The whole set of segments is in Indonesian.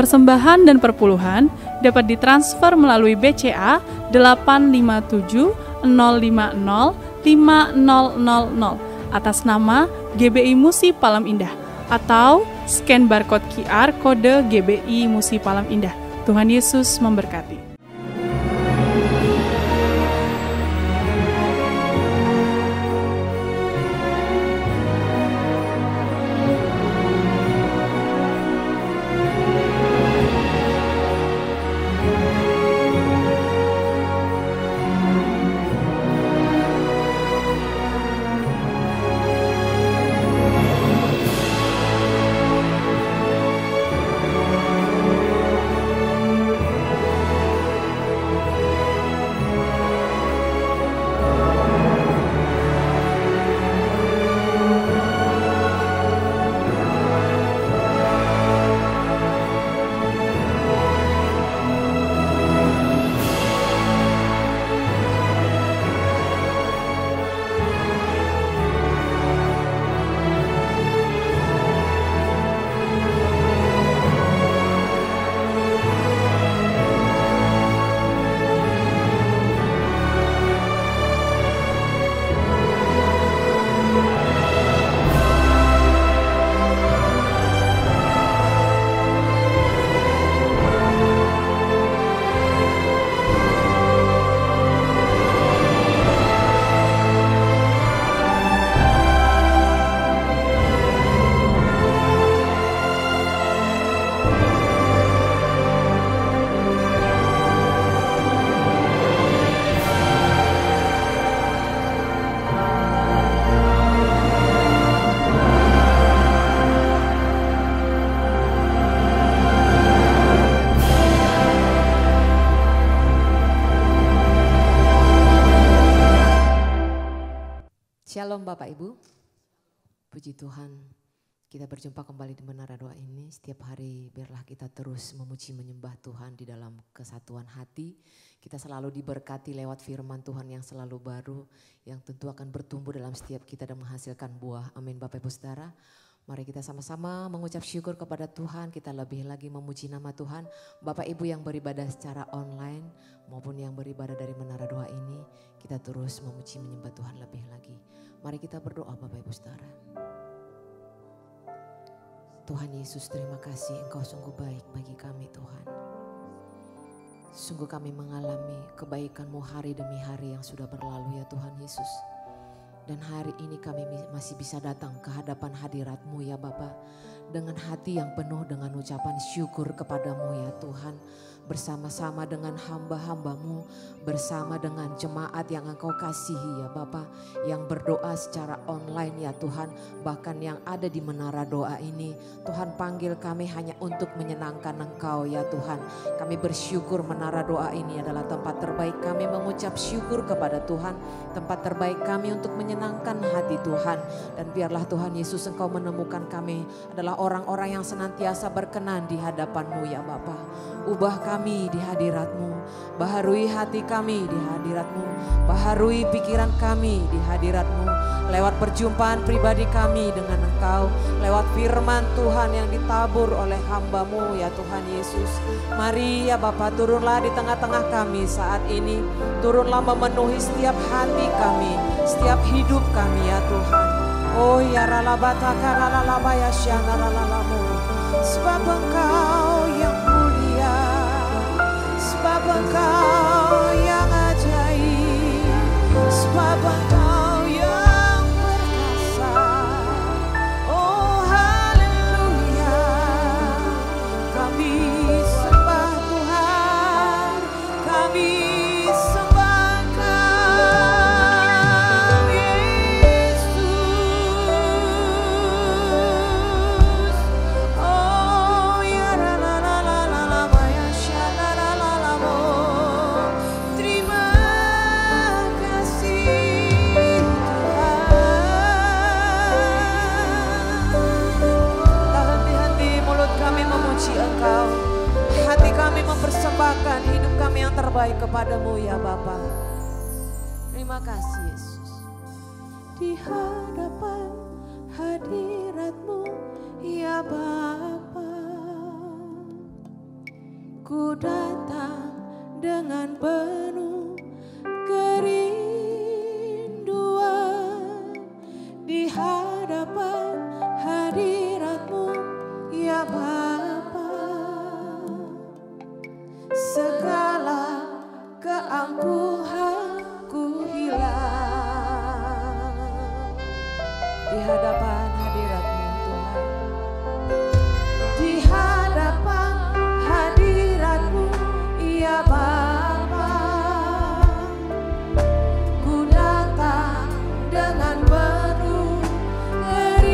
persembahan dan perpuluhan dapat ditransfer melalui BCA 857 050 5000 atas nama GBI Musi Palam Indah atau scan barcode QR kode GBI Musi Palam Indah. Tuhan Yesus memberkati. Shalom Bapak Ibu, puji Tuhan kita berjumpa kembali di Menara Doa ini. Setiap hari biarlah kita terus memuji menyembah Tuhan di dalam kesatuan hati. Kita selalu diberkati lewat firman Tuhan yang selalu baru, yang tentu akan bertumbuh dalam setiap kita dan menghasilkan buah. Amin Bapak Ibu Saudara. Mari kita sama-sama mengucap syukur kepada Tuhan, kita lebih lagi memuji nama Tuhan. Bapak Ibu yang beribadah secara online maupun yang beribadah dari Menara Doa ini, kita terus memuji menyembah Tuhan lebih lagi. Mari kita berdoa Bapak Ibu Saudara. Tuhan Yesus, terima kasih Engkau sungguh baik bagi kami Tuhan. Sungguh kami mengalami kebaikan-Mu hari demi hari yang sudah berlalu ya Tuhan Yesus. Dan hari ini kami masih bisa datang ke hadapan hadirat-Mu ya Bapa, dengan hati yang penuh dengan ucapan syukur kepadamu ya Tuhan. Bersama-sama dengan hamba-hamba-Mu, bersama dengan jemaat yang Engkau kasihi ya Bapa, yang berdoa secara online ya Tuhan, bahkan yang ada di Menara Doa ini. Tuhan panggil kami hanya untuk menyenangkan Engkau ya Tuhan. Kami bersyukur Menara Doa ini adalah tempat terbaik kami mengucap syukur kepada Tuhan, tempat terbaik kami untuk menyenangkan hati Tuhan. Dan biarlah Tuhan Yesus Engkau menemukan kami adalah orang-orang yang senantiasa berkenan di hadapan-Mu ya Bapa. Ubah kami di hadirat-Mu, baharui hati kami di hadirat-Mu, baharui pikiran kami di hadirat-Mu, lewat perjumpaan pribadi kami dengan Engkau, lewat firman Tuhan yang ditabur oleh hamba-Mu ya Tuhan Yesus. Mari ya Bapa, turunlah di tengah-tengah kami saat ini, turunlah memenuhi setiap hati kami, setiap hidup kami ya Tuhan. Oh ya ralabataka ralalabaya syanaralalamu, sebab Engkau yang mulia, sebab Engkau yang ajaib, sebab Engkau yang perkasa. Oh haleluya, kami sembah Tuhan, kami sembah Engkau Yesus. Oh ya la la la la la la ya sha la la la la mo. Terima kasih Tuhan. Tak henti-henti mulut kami memuji Engkau, hati kami mempersembahkan hidup kami yang terbaik kepadamu ya Bapa. Terima kasih Yesus. Di hadapan hadirat-Mu ya Bapa, ku datang dengan penuh kerinduan di hadapan hadirat-Mu ya Bapa. Segala keangkuhanku hilang di hadapan hadirat-Mu Tuhan. Di hadapan hadirat-Mu ya Bapa, ku datang dengan penuh kerinduan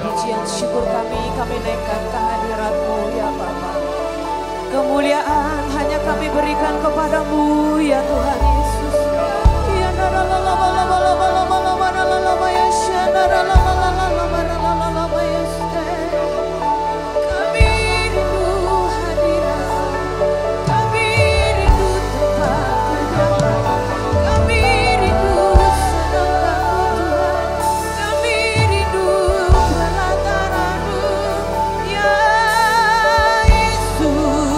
Pujian syukur kami naikkan ke hadirat-Mu ya Bapa. Kemuliaan hanya kami berikan kepadamu ya Tuhan Yesus. Ya kami rindu hadirat, kami rindu tempat kediaman, kami rindu senang-Mu Tuhan, kami rindu pelataran-Mu ya Yesus Tuhan.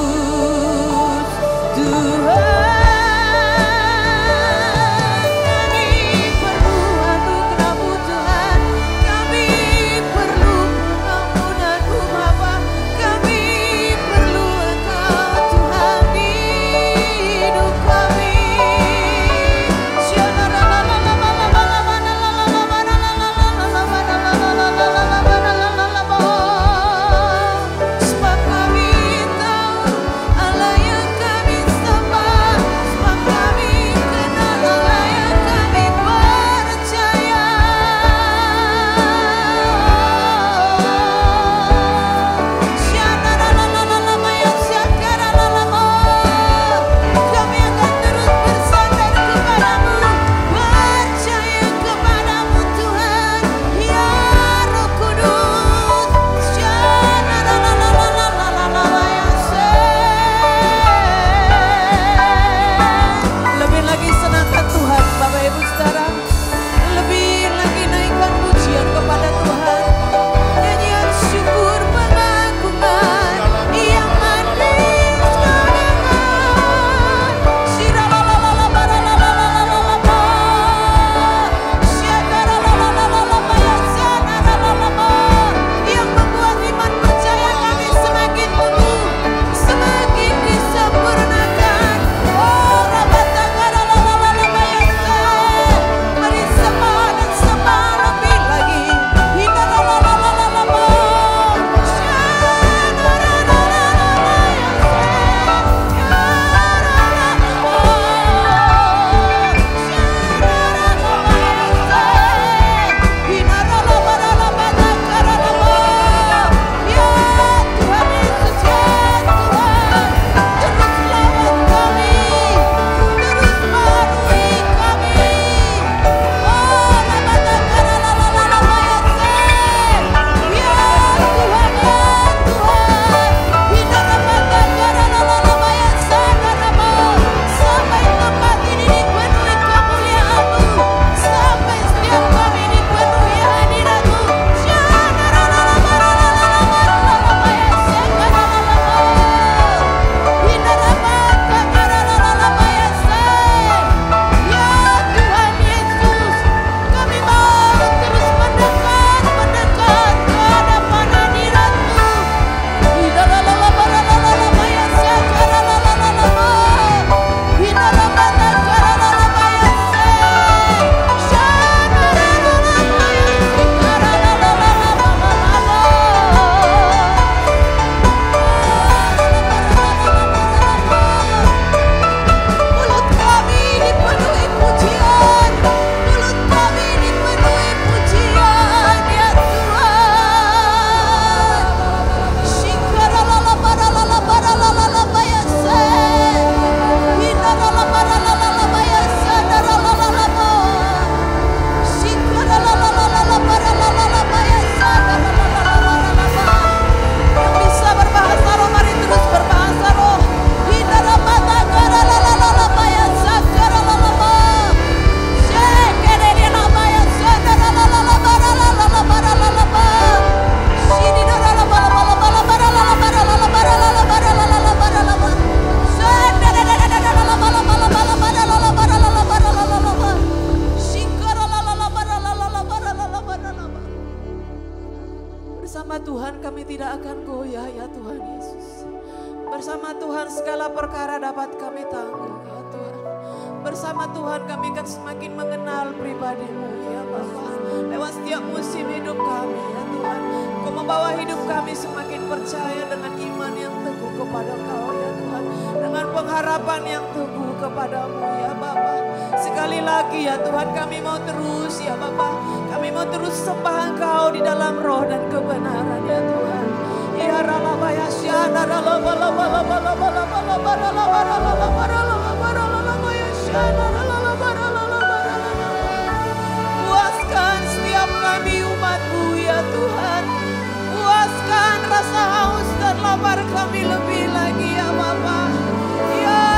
Bersama Tuhan segala perkara dapat kami tanggung ya Tuhan. Bersama Tuhan kami akan semakin mengenal pribadi-Mu ya Bapa. Lewat setiap musim hidup kami ya Tuhan. Kau membawa hidup kami semakin percaya dengan iman yang teguh kepada Kau ya Tuhan. Dengan pengharapan yang teguh kepadamu ya Bapa. Sekali lagi ya Tuhan, kami mau terus ya Bapa, kami mau terus sembah Engkau di dalam roh dan kebenaran ya Tuhan. Ya ralabaya syana puaskan setiap kami umat-Mu ya Tuhan. Puaskan rasa haus dan lapar kami lebih lagi ya Bapa. Ya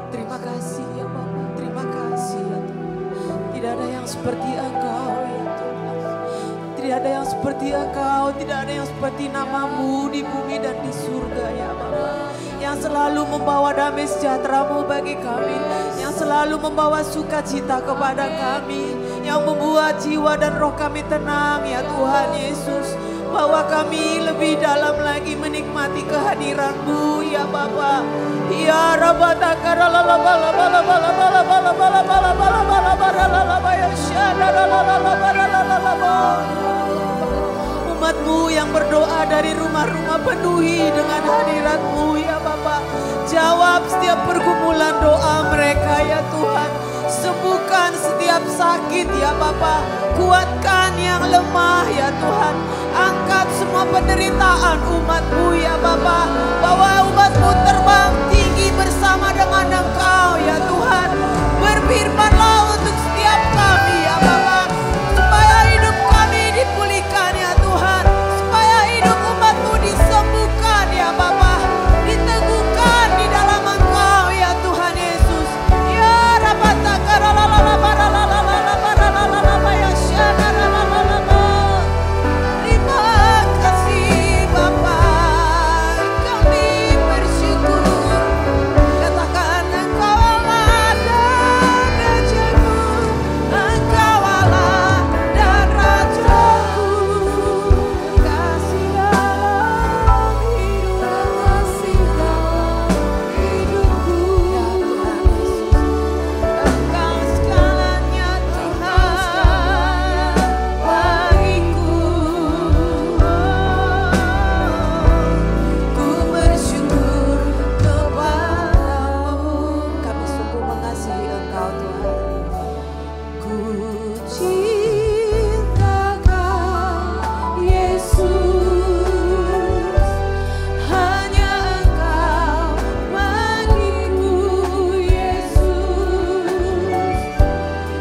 Terima kasih ya Bapa, terima kasih ya Tuhan. Tidak ada yang seperti Engkau ya Tuhan. Tidak ada yang seperti Engkau, tidak ada yang seperti nama-Mu di bumi dan di surga ya Bapa. Yang selalu membawa damai sejahtera-Mu bagi kami, yang selalu membawa sukacita kepada kami, yang membuat jiwa dan roh kami tenang ya Tuhan Yesus. Bahwa kami lebih dalam lagi menikmati kehadiran-Mu ya Bapa. Ya Rabbatakara la la la la la la la la la la la la la. Umat-Mu yang berdoa dari rumah-rumah penuhi dengan hadirat-Mu ya Bapa. Jawab setiap pergumulan doa mereka ya Tuhan. Sembuhkan setiap setiap sakit ya Bapa. Kuatkan yang lemah ya Tuhan. Angkat semua penderitaan umat-Mu ya Bapa. Bawa umat-Mu terbang tinggi bersama dengan Engkau ya Tuhan. Berfirman-Lah untuk setiap kami ya Bapa. Supaya hidup kami dipulihkan ya Tuhan. Supaya hidup umat-Mu disembuhkan ya Bapa. Diteguhkan di dalam Engkau ya Tuhan Yesus. Ya terima kasih Bapa. Kami bersyukur. Katakan Engkau Allah dan Rajaku. Engkau Allah dan Rajaku. Kasih dalam hidup, kasih dalam hidupku ya Tuhan Yesus. Engkau segalanya Tuhan bagiku. Ku bersyukur kepadamu. Kami sungguh mengasihi Engkau Tuhan. Ku cinta Kau Yesus. Hanya Engkau bagiku Yesus.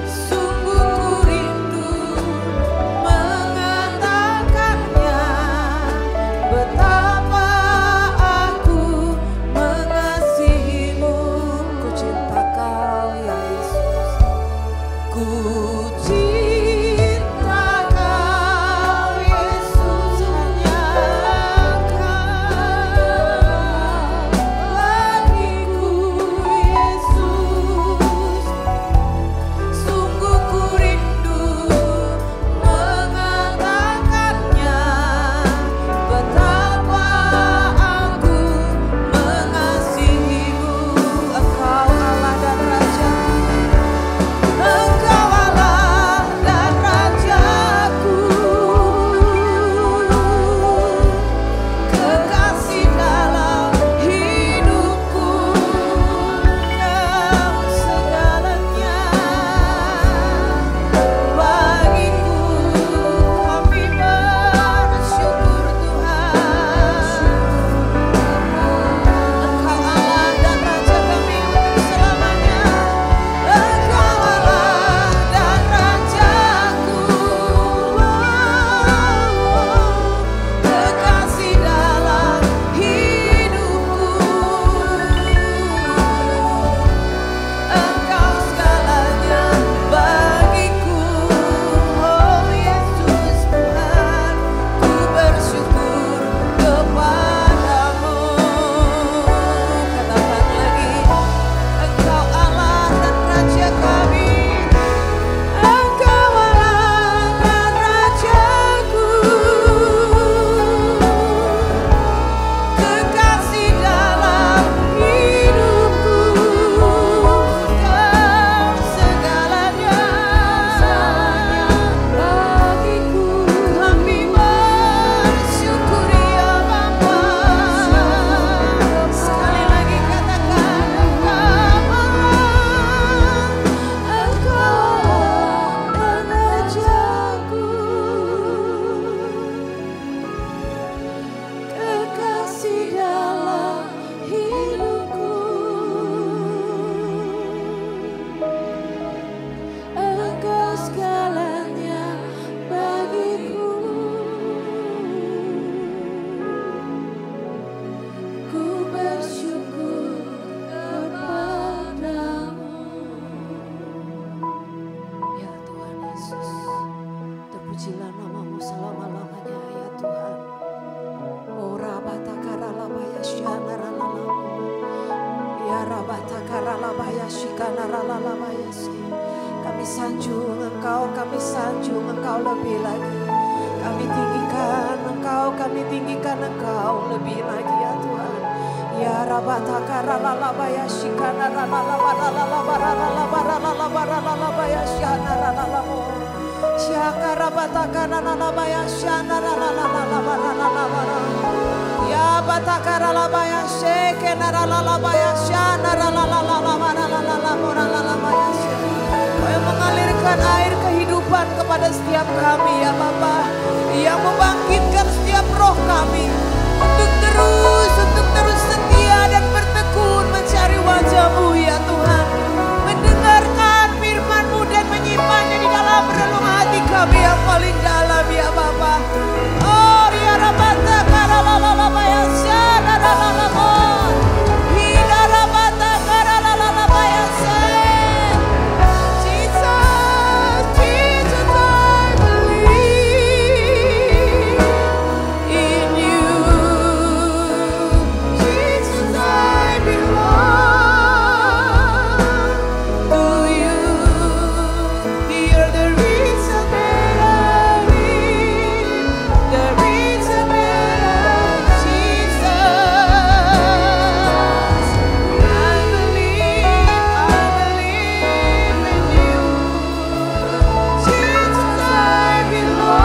Sungguh ku rindu mengatakannya, betapa aku mengasihimu. Ku cinta Kau ya Yesus. Ku cinta Kau Yesus. Hanya Engkau bagiku Yesus. Sungguh ku rindu mengatakannya, betapa aku mengasihimu. Engkau Allah dan Rajaku. Engkau Allah dan Rajaku. Kekasih dalam hidupku. Kau segalanya bagiku. Kami bersyukur Tuhan. Engkau Allah dan Raja kami untuk selamanya. Engkau Allah dan Rajaku. Kekasih dalam hidupku. Engkau segalanya bagiku. Oh Yesus Tuhan, ku bersyukur kepadamu. Katakan lagi, Engkau Allah dan Raja kami. Engkau Allah dan Rajaku. Kekasih dalam hidupku. Kau segalanya bagiku. Kami bersyukur ya Bapa. Sekali lagi katakan Engkau Allah. Engkau Allah dan Rajaku. Kekasih dalam hidupku. Engkau segalanya bagiku. Ku bersyukur kepadamu. Ya Tuhan Yesus, terpujilah nama-Mu selama-lamanya ya Tuhan. Ora batakara labaya syanara lalamu. Ya rabatakara labaya shikanara lalabaya si. Kami sanjung Engkau, kami sanjung Engkau lebih lagi. Kami tinggikan Engkau lebih lagi ya Tuhan. Ya rabatakara lalabaya shikanara lalabara lalabara lalabara lalabara lalabaya syanara lalamu. Syakara batakara lalabaya syanara lalabara lalabara. Ya batakara labaya shekenara lalabaya syanara lalabara lalabara lalabaya. Kau yang mengalirkan memberikan air kehidupan kepada setiap kami ya Bapa, yang membangkitkan setiap roh kami untuk terus setia dan bertekun mencari wajah-Mu ya Tuhan, mendengarkan firman-Mu dan menyimpannya di dalam relung hati kami yang paling dalam ya Bapa. Oh ya Rabata karalalala ya syaralalalala, hina Rabata karalalala ya syar. Jesus, Jesus, I believe in you. Jesus, I belong to you. You're the reason that I live, the reason that I Jesus. I believe in you. Jesus, I belong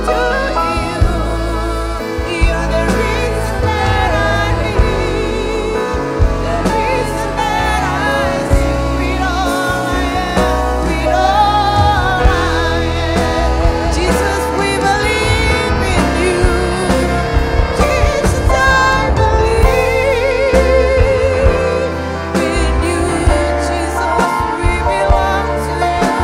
to you. You're the reason that I live, the reason that I sing. With all I am, with all I am. Jesus, we believe in you. Jesus, I believe in you. Jesus, we belong to you.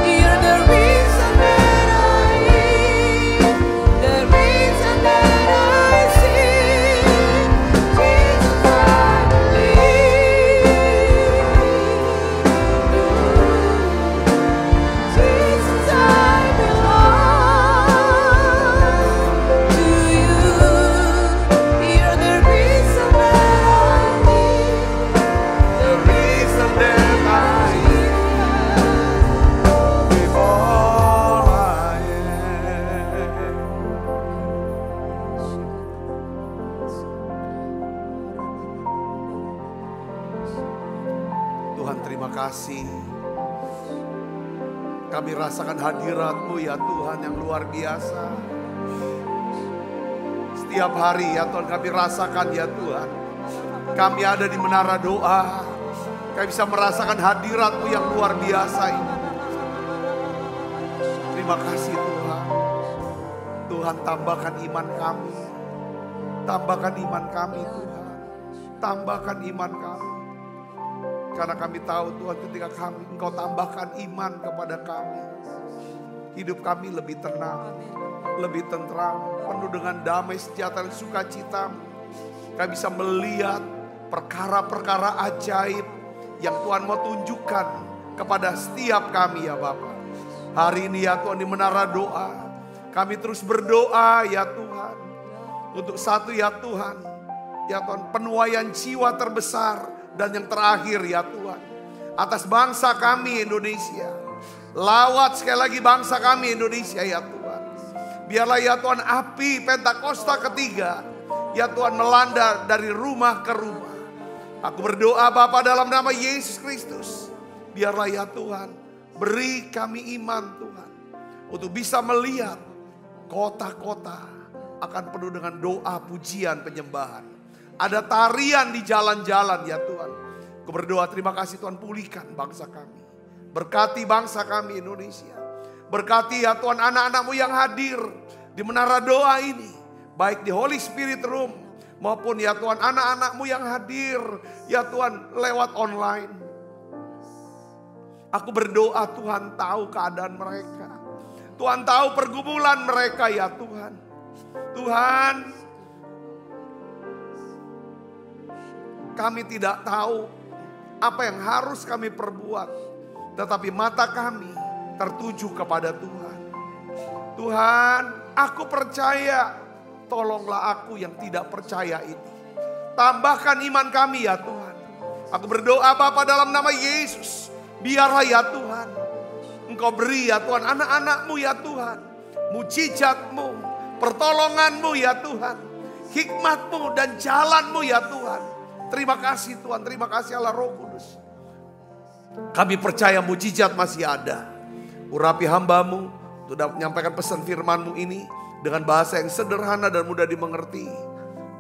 You're the reason that I live, the reason that I sing. Jesus, I believe. Jesus, I belong to you. You're the reason that I live, the reason that I With all I am. Tuhan, terima kasih. Kami rasakan hadirat-Mu ya Tuhan yang luar biasa. Setiap hari ya Tuhan kami rasakan ya Tuhan. Kami ada di menara doa. Kami bisa merasakan hadirat-Mu yang luar biasa ini. Terima kasih Tuhan. Tuhan, tambahkan iman kami. Tambahkan iman kami Tuhan. Tambahkan iman kami. Karena kami tahu Tuhan, ketika Engkau tambahkan iman kepada kami, hidup kami lebih tenang, lebih tentram, penuh dengan damai, sejahtera, dan sukacita. Kami bisa melihat perkara-perkara ajaib yang Tuhan mau tunjukkan kepada setiap kami ya Bapa. Hari ini ya Tuhan di menara doa, kami terus berdoa ya Tuhan. Untuk satu ya Tuhan, penuaian jiwa terbesar dan yang terakhir ya Tuhan, atas bangsa kami Indonesia. Lawat sekali lagi bangsa kami Indonesia ya Tuhan. Biarlah ya Tuhan api Pentakosta ketiga ya Tuhan melanda dari rumah ke rumah. Aku berdoa Bapa dalam nama Yesus Kristus. Biarlah ya Tuhan beri kami iman Tuhan, untuk bisa melihat kota-kota akan penuh dengan doa, pujian, penyembahan. Ada tarian di jalan-jalan ya Tuhan. Aku berdoa terima kasih Tuhan, pulihkan bangsa kami. Berkati bangsa kami Indonesia. Berkati ya Tuhan anak-anak-Mu yang hadir di menara doa ini. Baik di Holy Spirit Room maupun ya Tuhan anak-anak-Mu yang hadir ya Tuhan lewat online. Aku berdoa Tuhan tahu keadaan mereka. Tuhan tahu pergumulan mereka ya Tuhan. Tuhan, kami tidak tahu apa yang harus kami perbuat, tetapi mata kami tertuju kepada Tuhan. Tuhan, aku percaya, tolonglah aku yang tidak percaya ini. Tambahkan iman kami ya Tuhan. Aku berdoa Bapa dalam nama Yesus, biarlah ya Tuhan, Engkau beri ya Tuhan anak-anak-Mu ya Tuhan, mujizat-Mu, pertolongan-Mu ya Tuhan, hikmat-Mu dan jalan-Mu ya Tuhan. Terima kasih Tuhan, terima kasih Allah Roh Kudus. Kami percaya mujizat masih ada. Urapi hamba-Mu untuk dapat menyampaikan pesan firman-Mu ini dengan bahasa yang sederhana dan mudah dimengerti.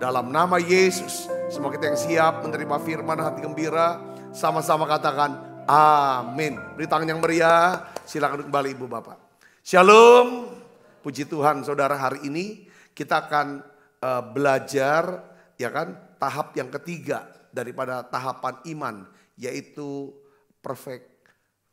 Dalam nama Yesus, semua kita yang siap menerima firman hati gembira, sama-sama katakan amin. Beri tangan yang meriah, silakan kembali Ibu Bapak. Shalom, puji Tuhan saudara, hari ini kita akan belajar ya kan tahap yang ketiga daripada tahapan iman, yaitu perfect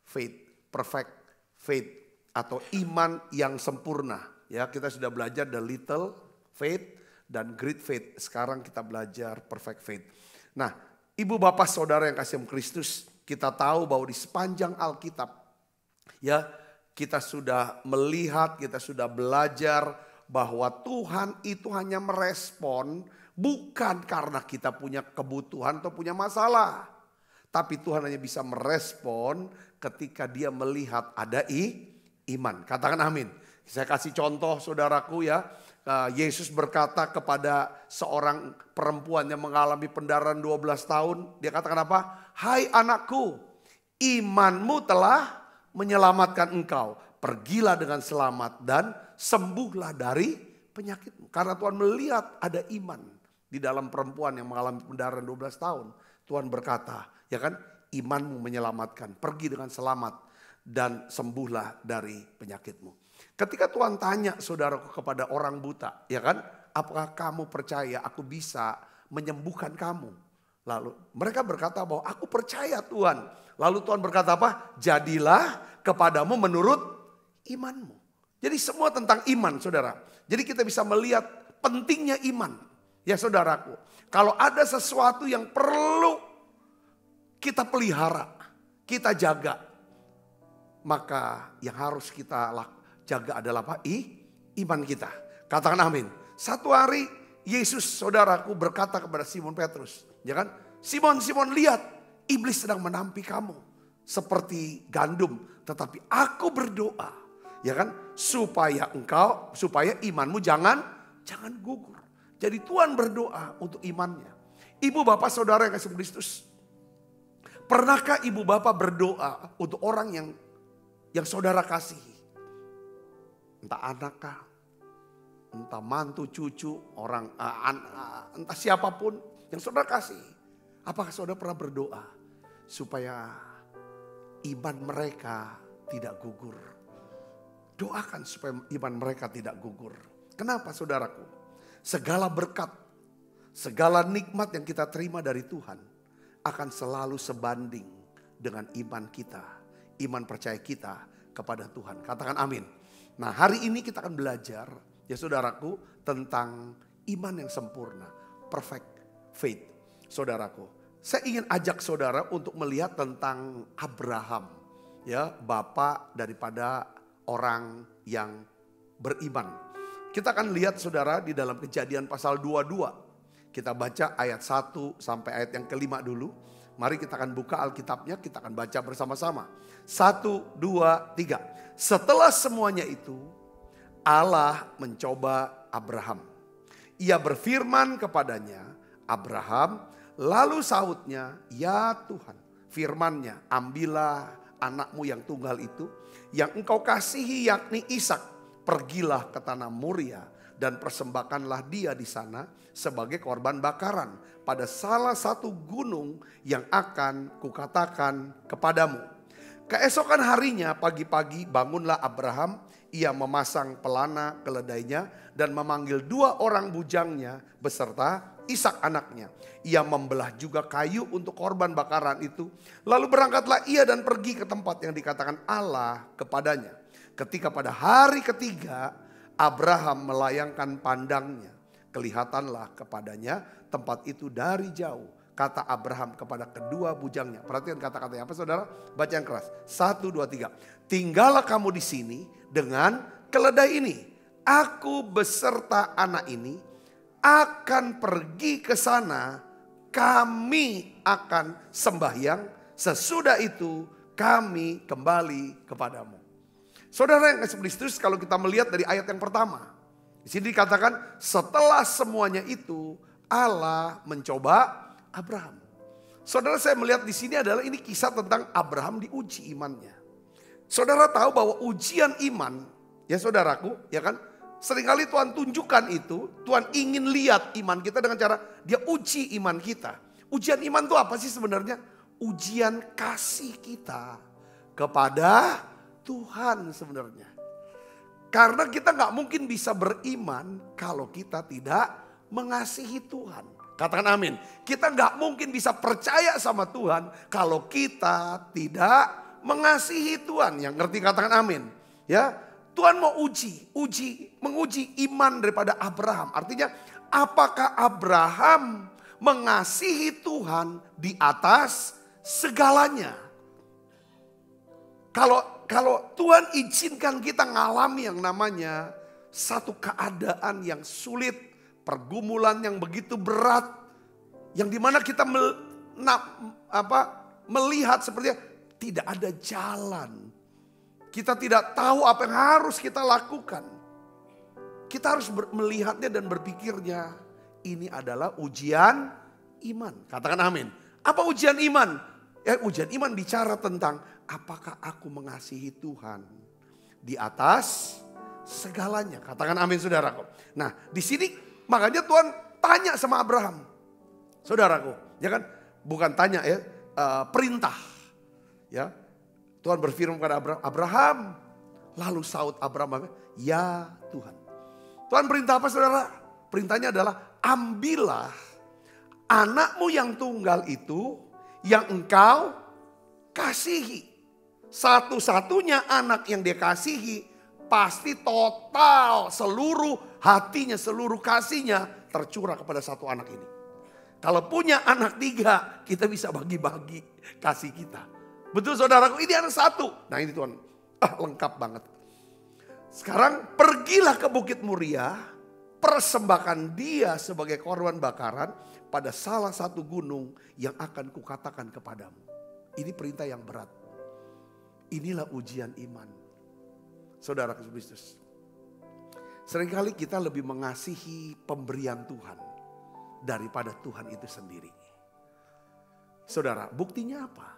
faith atau iman yang sempurna. Ya, kita sudah belajar the little faith dan great faith. Sekarang kita belajar perfect faith. Nah, Ibu Bapak Saudara yang kasih Kristus, kita tahu bahwa di sepanjang Alkitab ya, kita sudah melihat, kita sudah belajar bahwa Tuhan itu hanya merespon bukan karena kita punya kebutuhan atau punya masalah. Tapi Tuhan hanya bisa merespon ketika dia melihat ada iman. Katakan amin. Saya kasih contoh saudaraku ya. Yesus berkata kepada seorang perempuan yang mengalami pendarahan 12 tahun. Dia katakan apa? Hai anakku, imanmu telah menyelamatkan engkau. Pergilah dengan selamat dan sembuhlah dari penyakitmu. Karena Tuhan melihat ada iman di dalam perempuan yang mengalami pendarahan 12 tahun. Tuhan berkata, ya kan, imanmu menyelamatkan. Pergi dengan selamat dan sembuhlah dari penyakitmu. Ketika Tuhan tanya saudaraku kepada orang buta, ya kan, apakah kamu percaya aku bisa menyembuhkan kamu? Lalu mereka berkata bahwa aku percaya Tuhan. Lalu Tuhan berkata apa? Jadilah kepadamu menurut imanmu. Jadi semua tentang iman saudara. Jadi kita bisa melihat pentingnya iman. Ya saudaraku, kalau ada sesuatu yang perlu kita pelihara, kita jaga, maka yang harus kita jaga adalah apa? Iman kita. Katakan amin. Satu hari Yesus saudaraku berkata kepada Simon Petrus, ya kan? Simon, Simon, lihat, iblis sedang menampi kamu seperti gandum, tetapi aku berdoa, ya kan, supaya imanmu jangan gugur. Jadi Tuhan berdoa untuk imannya. Ibu bapak saudara yang kasih Kristus, pernahkah ibu bapak berdoa untuk orang yang saudara kasihi? Entah anakkah, entah mantu, cucu, orang, entah siapapun yang saudara kasihi. Apakah saudara pernah berdoa supaya iman mereka tidak gugur? Doakan supaya iman mereka tidak gugur. Kenapa saudaraku? Segala berkat, segala nikmat yang kita terima dari Tuhan akan selalu sebanding dengan iman kita, iman percaya kita kepada Tuhan. Katakan amin. Nah, hari ini kita akan belajar ya saudaraku tentang iman yang sempurna, perfect faith. Saudaraku, saya ingin ajak saudara untuk melihat tentang Abraham, ya, bapak daripada orang yang beriman. Kita akan lihat saudara di dalam Kejadian pasal 22. Kita baca ayat 1 sampai ayat yang kelima dulu. Mari kita akan buka Alkitabnya, kita akan baca bersama-sama. 1, 2, 3. Setelah semuanya itu, Allah mencoba Abraham. Ia berfirman kepadanya, Abraham, lalu sahutnya, ya Tuhan, firman-Nya, ambillah anakmu yang tunggal itu, yang engkau kasihi yakni Ishak. Pergilah ke tanah Moria dan persembahkanlah dia di sana sebagai korban bakaran pada salah satu gunung yang akan kukatakan kepadamu. Keesokan harinya pagi-pagi bangunlah Abraham, ia memasang pelana keledainya dan memanggil 2 orang bujangnya beserta Ishak anaknya. Ia membelah juga kayu untuk korban bakaran itu. Lalu berangkatlah ia dan pergi ke tempat yang dikatakan Allah kepadanya. Ketika pada hari ketiga Abraham melayangkan pandangnya, kelihatanlah kepadanya tempat itu dari jauh. Kata Abraham kepada kedua bujangnya. Perhatikan kata-katanya apa saudara? Baca yang keras. 1, 2, 3. Tinggallah kamu di sini dengan keledai ini. Aku beserta anak ini akan pergi ke sana. Kami akan sembahyang. Sesudah itu kami kembali kepadamu. Saudara yang kasih Kristus, kalau kita melihat dari ayat yang pertama. Di sini dikatakan setelah semuanya itu Allah mencoba Abraham. Saudara, saya melihat di sini adalah ini kisah tentang Abraham diuji imannya. Saudara tahu bahwa ujian iman, ya saudaraku, ya kan, Seringkali Tuhan tunjukkan itu, Tuhan ingin lihat iman kita dengan cara dia uji iman kita. Ujian iman itu apa sih sebenarnya? Ujian kasih kita kepada Tuhan sebenarnya. Karena kita gak mungkin bisa beriman kalau kita tidak mengasihi Tuhan. Katakan amin. Kita gak mungkin bisa percaya sama Tuhan kalau kita tidak mengasihi Tuhan. Yang ngerti katakan amin. Ya, Tuhan mau menguji iman daripada Abraham. Artinya apakah Abraham mengasihi Tuhan di atas segalanya? Kalau Tuhan izinkan kita ngalami yang namanya satu keadaan yang sulit, pergumulan yang begitu berat, yang dimana kita melihat sepertinya tidak ada jalan. Kita tidak tahu apa yang harus kita lakukan. Kita harus melihatnya dan berpikirnya, ini adalah ujian iman. Katakan amin. Apa ujian iman? Ujian iman bicara tentang apakah aku mengasihi Tuhan di atas segalanya. Katakan amin saudaraku. Nah di sini makanya Tuhan tanya sama Abraham. Saudaraku, ya kan? Bukan tanya ya, perintah. Ya, Tuhan berfirman kepada Abraham. Lalu saut Abraham, ya Tuhan. Tuhan perintah apa saudara? Perintahnya adalah ambillah anakmu yang tunggal itu yang engkau kasihi. Satu-satunya anak yang dia kasihi pasti total seluruh hatinya, seluruh kasihnya tercurah kepada satu anak ini. Kalau punya anak 3, kita bisa bagi-bagi kasih kita. Betul saudaraku, ini anak 1. Nah ini Tuhan, lengkap banget. Sekarang pergilah ke Bukit Moria, persembahkan dia sebagai korban bakaran pada salah satu gunung yang akan kukatakan kepadamu. Ini perintah yang berat. Inilah ujian iman. Saudara Kristus. Seringkali kita lebih mengasihi pemberian Tuhan daripada Tuhan itu sendiri. Saudara, buktinya apa?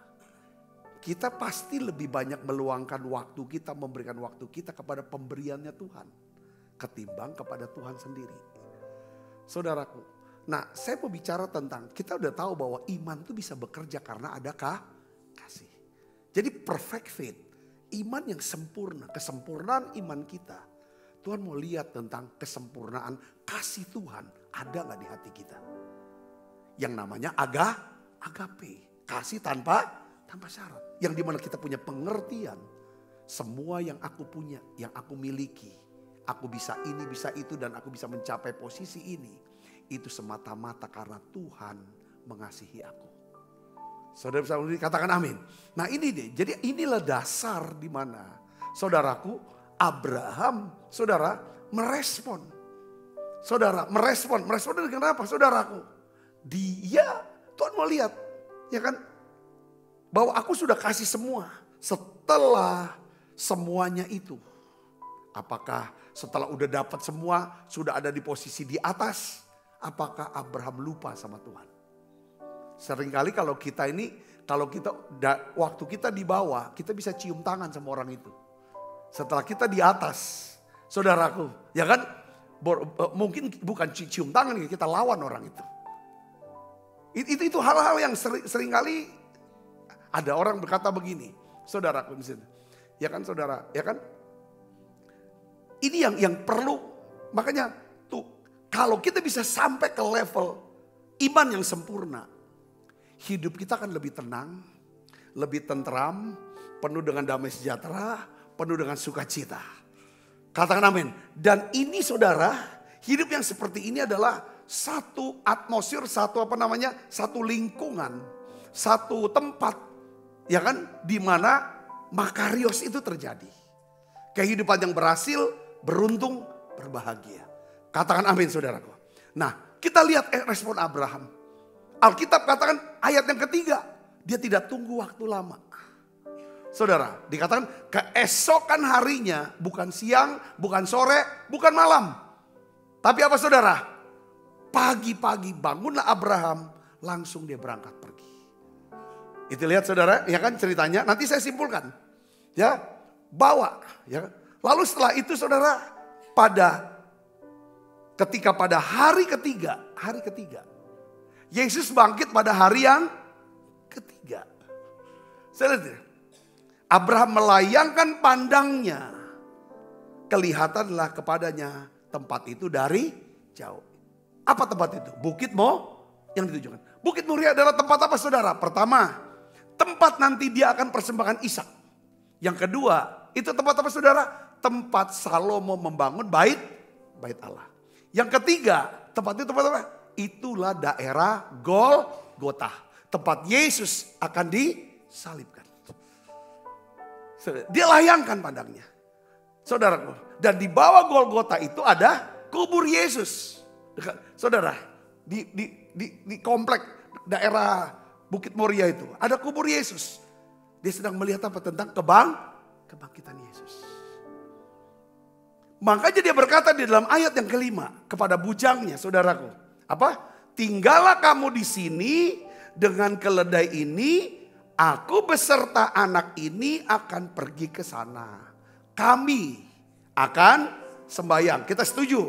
Kita pasti lebih banyak meluangkan waktu kita, memberikan waktu kita kepada pemberiannya Tuhan ketimbang kepada Tuhan sendiri. Saudaraku, nah saya mau bicara tentang, kita udah tahu bahwa iman itu bisa bekerja karena ada kasih. Jadi perfect faith, iman yang sempurna, kesempurnaan iman kita. Tuhan mau lihat tentang kesempurnaan kasih Tuhan ada gak di hati kita. Yang namanya agape, kasih tanpa syarat. Yang dimana kita punya pengertian, semua yang aku punya, yang aku miliki, aku bisa ini, bisa itu, dan aku bisa mencapai posisi ini. Itu semata-mata karena Tuhan mengasihi aku. Saudara bisa katakan amin. Nah ini deh, jadi inilah dasar di mana saudaraku Abraham, saudara merespon. Saudara merespon dengan apa saudaraku? Dia, Tuhan mau lihat, ya kan? Bahwa aku sudah kasih semua. Setelah semuanya itu, apakah setelah udah dapat semua, sudah ada di posisi di atas, apakah Abraham lupa sama Tuhan? Seringkali kalau kita waktu kita di bawah, kita bisa cium tangan sama orang itu. Setelah kita di atas, saudaraku, ya kan? Mungkin bukan cium tangan, kita lawan orang itu. Itu hal-hal yang seringkali ada orang berkata begini, saudaraku, ya kan saudara, ya kan? Ini yang perlu, makanya tuh kalau kita bisa sampai ke level iman yang sempurna, hidup kita akan lebih tenang, lebih tentram, penuh dengan damai sejahtera, penuh dengan sukacita. Katakan amin. Dan ini saudara, hidup yang seperti ini adalah satu atmosfer, satu lingkungan, satu tempat, ya kan, di mana makarios itu terjadi. Kehidupan yang berhasil, beruntung, berbahagia. Katakan amin saudaraku. Nah kita lihat respon Abraham. Alkitab katakan ayat yang ketiga, dia tidak tunggu waktu lama. Saudara, dikatakan keesokan harinya, bukan siang, bukan sore, bukan malam. Tapi apa saudara? Pagi-pagi bangunlah Abraham, langsung dia berangkat pergi. Itu lihat saudara, ya kan ceritanya. Nanti saya simpulkan. Ya, bawa. Ya. Lalu setelah itu saudara, pada ketika pada hari ketiga, Yesus bangkit pada hari yang ketiga. Saya lihat ya, Abraham melayangkan pandangnya, kelihatanlah kepadanya tempat itu dari jauh. Apa tempat itu? Bukit yang ditujukan. Bukit Moria adalah tempat apa saudara? Pertama, tempat nanti dia akan persembahkan Ishak. Yang kedua, itu tempat apa saudara? Tempat Salomo membangun bait Allah. Yang ketiga, tempat itu tempat apa? Itulah daerah Golgota. Tempat Yesus akan disalibkan. Dia layangkan pandangnya. Saudara, dan di bawah Golgota itu ada kubur Yesus. Saudara, di komplek daerah Bukit Moria itu ada kubur Yesus. Dia sedang melihat apa? Tentang kebangkitan Yesus. Makanya dia berkata di dalam ayat yang kelima kepada bujangnya, saudaraku. Apa? Tinggallah kamu di sini dengan keledai ini. Aku beserta anak ini akan pergi ke sana. Kami akan sembahyang. Kita setuju.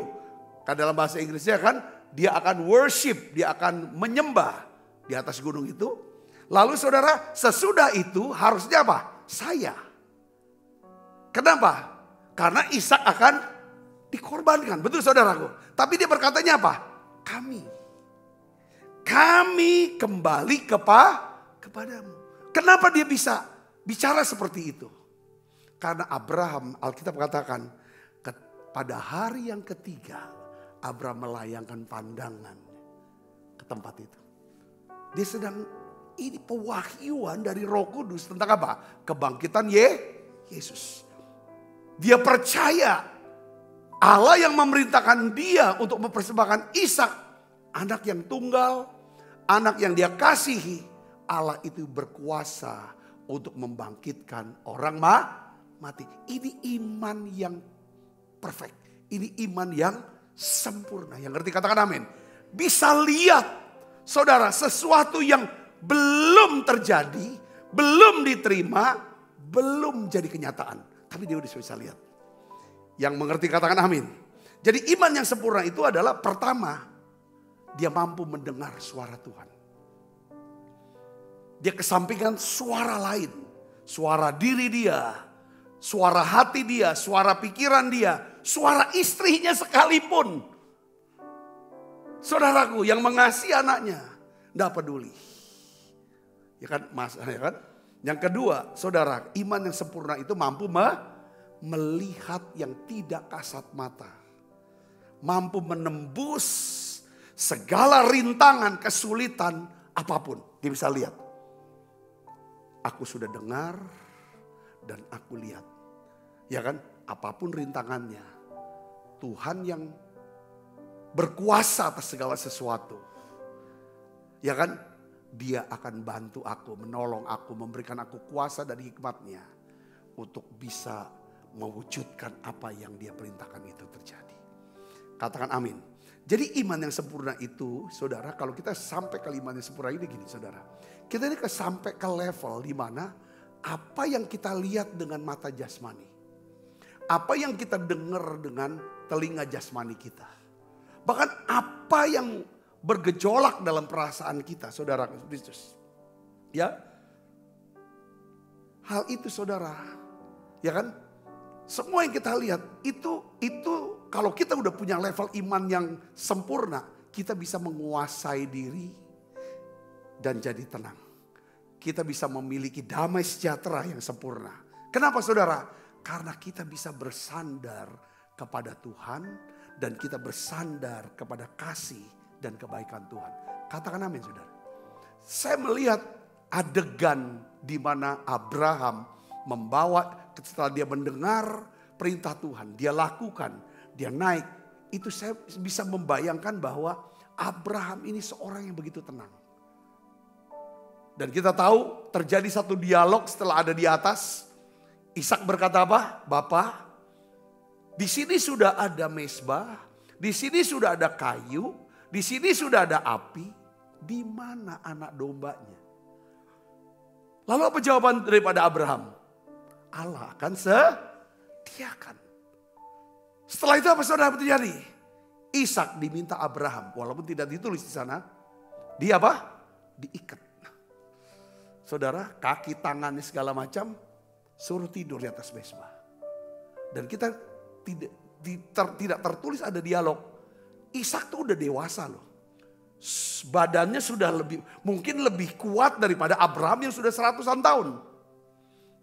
Kan dalam bahasa Inggrisnya kan, dia akan worship, dia akan menyembah di atas gunung itu. Lalu saudara, sesudah itu harusnya apa? Saya. Kenapa? Karena Ishak akan dikorbankan. Betul saudaraku. Tapi dia berkatanya apa? Kami kembali kepadamu. Kenapa dia bisa bicara seperti itu? Karena Abraham, Alkitab katakan, pada hari yang ketiga, Abraham melayangkan pandangan ke tempat itu. Dia sedang, ini pewahyuan dari Roh Kudus tentang apa? Kebangkitan Yesus. Dia percaya Allah yang memerintahkan dia untuk mempersembahkan Ishak, anak yang tunggal, anak yang dia kasihi. Allah itu berkuasa untuk membangkitkan orang mati. Ini iman yang perfect. Ini iman yang sempurna. Yang ngerti katakan amin. Bisa lihat saudara sesuatu yang belum terjadi, belum diterima, belum jadi kenyataan. Tapi dia udah bisa lihat. Yang mengerti katakan amin. Jadi iman yang sempurna itu adalah pertama, dia mampu mendengar suara Tuhan. Dia kesampingkan suara lain. Suara diri dia. Suara hati dia. Suara pikiran dia. Suara istrinya sekalipun. Saudaraku yang mengasihi anaknya. Tidak peduli. Ya kan mas, ya kan? Yang kedua saudara, iman yang sempurna itu mampu melihat yang tidak kasat mata. Mampu menembus segala rintangan, kesulitan apapun. Dia bisa lihat. Aku sudah dengar dan aku lihat. Ya kan? Apapun rintangannya. Tuhan yang berkuasa atas segala sesuatu. Ya kan? Dia akan bantu aku, menolong aku, memberikan aku kuasa dan hikmatnya. Untuk bisa mewujudkan apa yang dia perintahkan itu terjadi. Katakan amin. Jadi iman yang sempurna itu, saudara, kalau kita sampai ke iman yang sempurna ini gini, saudara. Kita ini sampai ke level di mana apa yang kita lihat dengan mata jasmani. Apa yang kita dengar dengan telinga jasmani kita. Bahkan apa yang bergejolak dalam perasaan kita, saudara Kristus. Ya. Hal itu saudara, ya kan? Semua yang kita lihat itu kalau kita udah punya level iman yang sempurna, kita bisa menguasai diri dan jadi tenang. Kita bisa memiliki damai sejahtera yang sempurna. Kenapa saudara? Karena kita bisa bersandar kepada Tuhan dan kita bersandar kepada kasih dan kebaikan Tuhan. Katakan amin saudara. Saya melihat adegan di mana Abraham membawa, setelah dia mendengar perintah Tuhan, dia lakukan, dia naik. Itu saya bisa membayangkan bahwa Abraham ini seorang yang begitu tenang. Dan kita tahu terjadi satu dialog setelah ada di atas. Ishak berkata apa? Bapa, di sini sudah ada mezbah, di sini sudah ada kayu, di sini sudah ada api. Di mana anak dombanya? Lalu apa jawaban daripada Abraham? Allah akan sediakan. Setelah itu apa saudara terjadi? Ishak diminta Abraham, walaupun tidak ditulis di sana. Dia apa? Diikat. Saudara, kaki tangannya segala macam suruh tidur di atas mezbah. Dan kita tidak tertulis ada dialog. Ishak tuh udah dewasa loh. Badannya sudah mungkin lebih kuat daripada Abraham yang sudah 100-an tahun.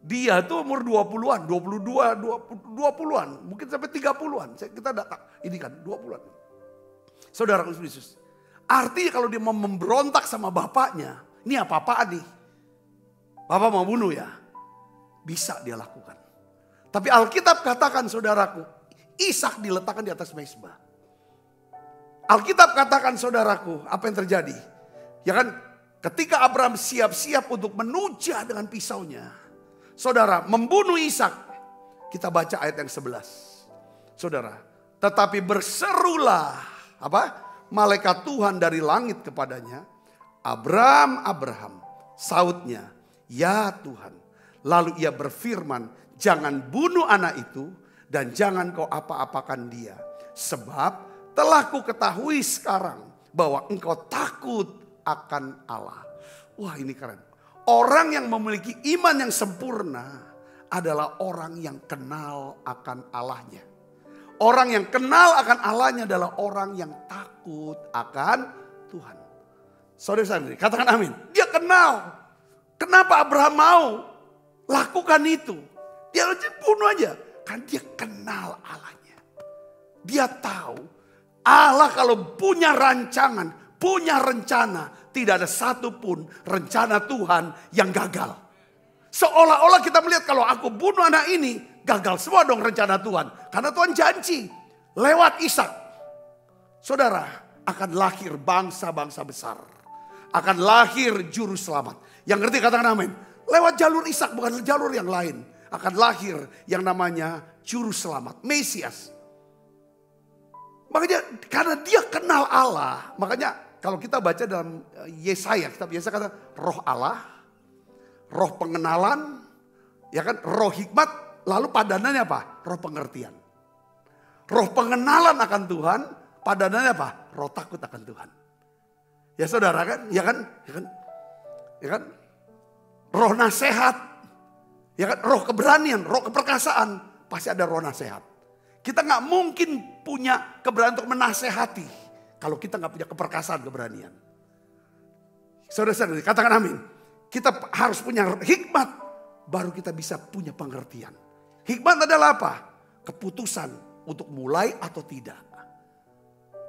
Dia tuh umur 20-an, 20-an, mungkin sampai 30-an. Kita ini kan 20-an. Saudara Yesus. Artinya kalau dia mau memberontak sama bapaknya, ini apa-apaan nih? Bapak mau bunuh ya? Bisa dia lakukan. Tapi Alkitab katakan saudaraku, Ishak diletakkan di atas mezbah. Alkitab katakan saudaraku, apa yang terjadi? Ya kan, ketika Abraham siap-siap untuk menujah dengan pisaunya, saudara, membunuh Ishak. Kita baca ayat yang 11. Saudara, tetapi berserulah apa? Malaikat Tuhan dari langit kepadanya, Abraham, Abraham. Sautnya, ya Tuhan. Lalu ia berfirman, jangan bunuh anak itu dan jangan kau apa-apakan dia. Sebab telah ku ketahui sekarang bahwa engkau takut akan Allah. Wah, ini keren. Orang yang memiliki iman yang sempurna adalah orang yang kenal akan Allahnya. Orang yang kenal akan Allahnya adalah orang yang takut akan Tuhan. Saudara-saudari, katakan amin. Dia kenal. Kenapa Abraham mau lakukan itu? Dia bunuh aja. Kan dia kenal Allahnya. Dia tahu Allah kalau punya rancangan, punya rencana, tidak ada satupun rencana Tuhan yang gagal. Seolah-olah kita melihat kalau aku bunuh anak ini, gagal semua dong rencana Tuhan. Karena Tuhan janji lewat Ishak, saudara, akan lahir bangsa-bangsa besar. Akan lahir juru selamat. Yang ngerti katakan amin. Lewat jalur Ishak, bukan jalur yang lain. Akan lahir yang namanya juru selamat, Mesias. Makanya karena dia kenal Allah. Makanya kalau kita baca dalam Yesaya, kitab Yesaya kata roh Allah, roh pengenalan, ya kan, roh hikmat, lalu padanannya apa? Roh pengertian. Roh pengenalan akan Tuhan, padanannya apa? Roh takut akan Tuhan. Ya saudara kan, ya kan, ya kan, ya kan. Roh nasihat, ya kan, roh keberanian, roh keperkasaan, pasti ada roh nasihat. Kita nggak mungkin punya keberanian untuk menasehati kalau kita nggak punya keperkasaan, keberanian. Saudara-saudari, katakan amin. Kita harus punya hikmat, baru kita bisa punya pengertian. Hikmat adalah apa? Keputusan untuk mulai atau tidak.